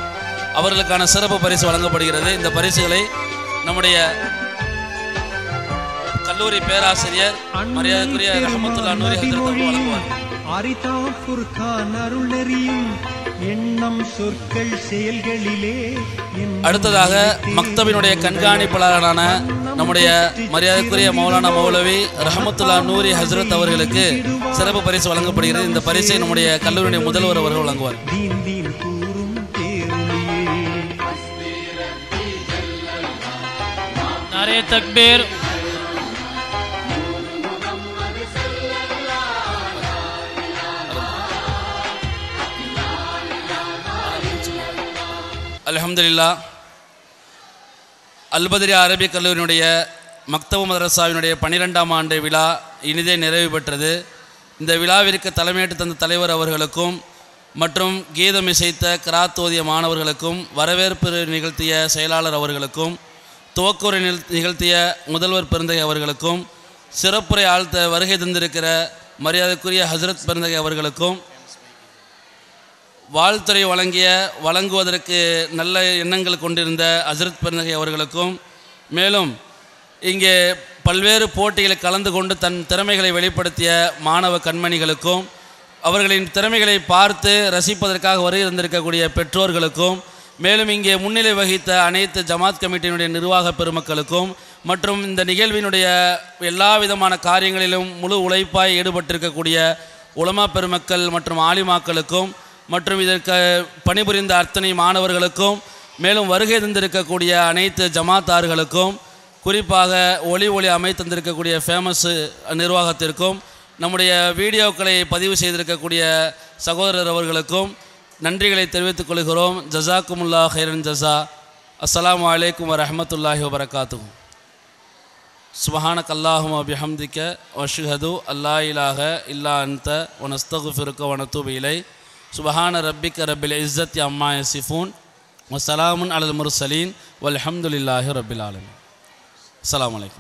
D: அவர்களுக்கான சிறப்பு பரிசு வழங்கப்படுகிறது. இந்த பரிசுகளை நம்முடைய கல்லூரி பேராசிரியர் மரியாதைக்குரிய ரஹமத்துல்லாஹ் நூரி ஹஜ்ரத் அவர்கள் வழங்குவார்.
E: அரிதாம் ஃபுர்கான் அருள் நெறியும் எண்ணம் சொற்கள் செயல்களிலே.
D: அடுத்ததாக மக்தபினுடைய கண்காணிப்பாளரான நம்முடைய மரியாதைக்குரிய மௌலானா மௌலவி ரஹமத்துல்லாஹ் நூரி ஹஜ்ரத் அவர்களுக்கு சிறப்பு பரிசு வழங்கப்படுகிறது. இந்த பரிசை நம்முடைய கல்லூரியுடைய முதல்வர் அவர்கள் வழங்குவார்.
F: நாரே தக்பீர்,
D: அல்ஹம்துலில்லாஹ். அல்பத்ரியா அரபிக் கல்லூரியினுடைய மக்தப் மதரசாவினுடைய 12ஆம் ஆண்டு விழா இனிதே நிறைவு பெற்றது. இந்த விழாவிற்கு தலைமையேற்று தந்த தலைவர் அவர்களுக்கும் மற்றும் கீதம் இசைத்த கிராத் ஓதிய மாணவர்களுக்கும் வரவேற்பு நிகழ்த்திய செயலாளர் அவர்களுக்கும் துவக்குரை நிகழ்த்திய முதல்வர் பெருந்தகை அவர்களுக்கும் சிறப்புரை ஆழ்த்த வருகை தந்திருக்கிற மரியாதைக்குரிய ஹஜ்ரத் பெருந்தகை அவர்களுக்கும் வாழ்த்துறை வழங்குவதற்கு நல்ல எண்ணங்கள் கொண்டிருந்த ஹஜ்ரத் பெருந்தகை அவர்களுக்கும் மேலும் இங்கே பல்வேறு போட்டிகளில் கலந்து கொண்டு தன் திறமைகளை வெளிப்படுத்திய மாணவ கண்மணிகளுக்கும், அவர்களின் திறமைகளை பார்த்து ரசிப்பதற்காக வருகை இருந்திருக்கக்கூடிய பெற்றோர்களுக்கும், மேலும் இங்கே முன்னிலை வகித்த அனைத்து ஜமாத் கமிட்டியினுடைய நிர்வாக பெருமக்களுக்கும் மற்றும் இந்த நிகழ்வினுடைய எல்லா விதமான காரியங்களிலும் முழு உழைப்பாய் ஈடுபட்டிருக்கக்கூடிய உலமா பெருமக்கள் மற்றும் ஆலிமாக்களுக்கும் மற்றும் இதற்கு பணிபுரிந்த அத்தனை மாணவர்களுக்கும், மேலும் வருகை தந்திருக்கக்கூடிய அனைத்து ஜமாத்தார்களுக்கும், குறிப்பாக ஒளி அமைத்தந்திருக்கக்கூடிய ஃபேமஸ் நிர்வாகத்திற்கும், நம்முடைய வீடியோக்களை பதிவு செய்திருக்கக்கூடிய சகோதரர் அவர்களுக்கும் நன்றிகளை தெரிவித்துக் கொள்கிறோம். ஜஸாக்குமுல்லா ஹைரன் ஜஸா. அஸ்ஸலாமு அலைக்கும் வரஹ்மத்துல்லாஹி வபரகாத்துஹு. சுப்ஹானக அல்லாஹும்ம பிஹம்திக வஷ்ஹது அல்லா இலாஹ இல்லா அன்த வ நஸ்தக்ஃபிருக வ நத்தூபு இலை. சுப்ஹான ரப்பிக ரப்பில் இஸ்ஸத்தி அம்மா யசிஃபூன் வ ஸலாமுன் அலல் முர்ஸலீன் வல்ஹம்துலில்லாஹி ரப்பில் ஆலமீன். அஸ்ஸலாமு அலைக்கும்.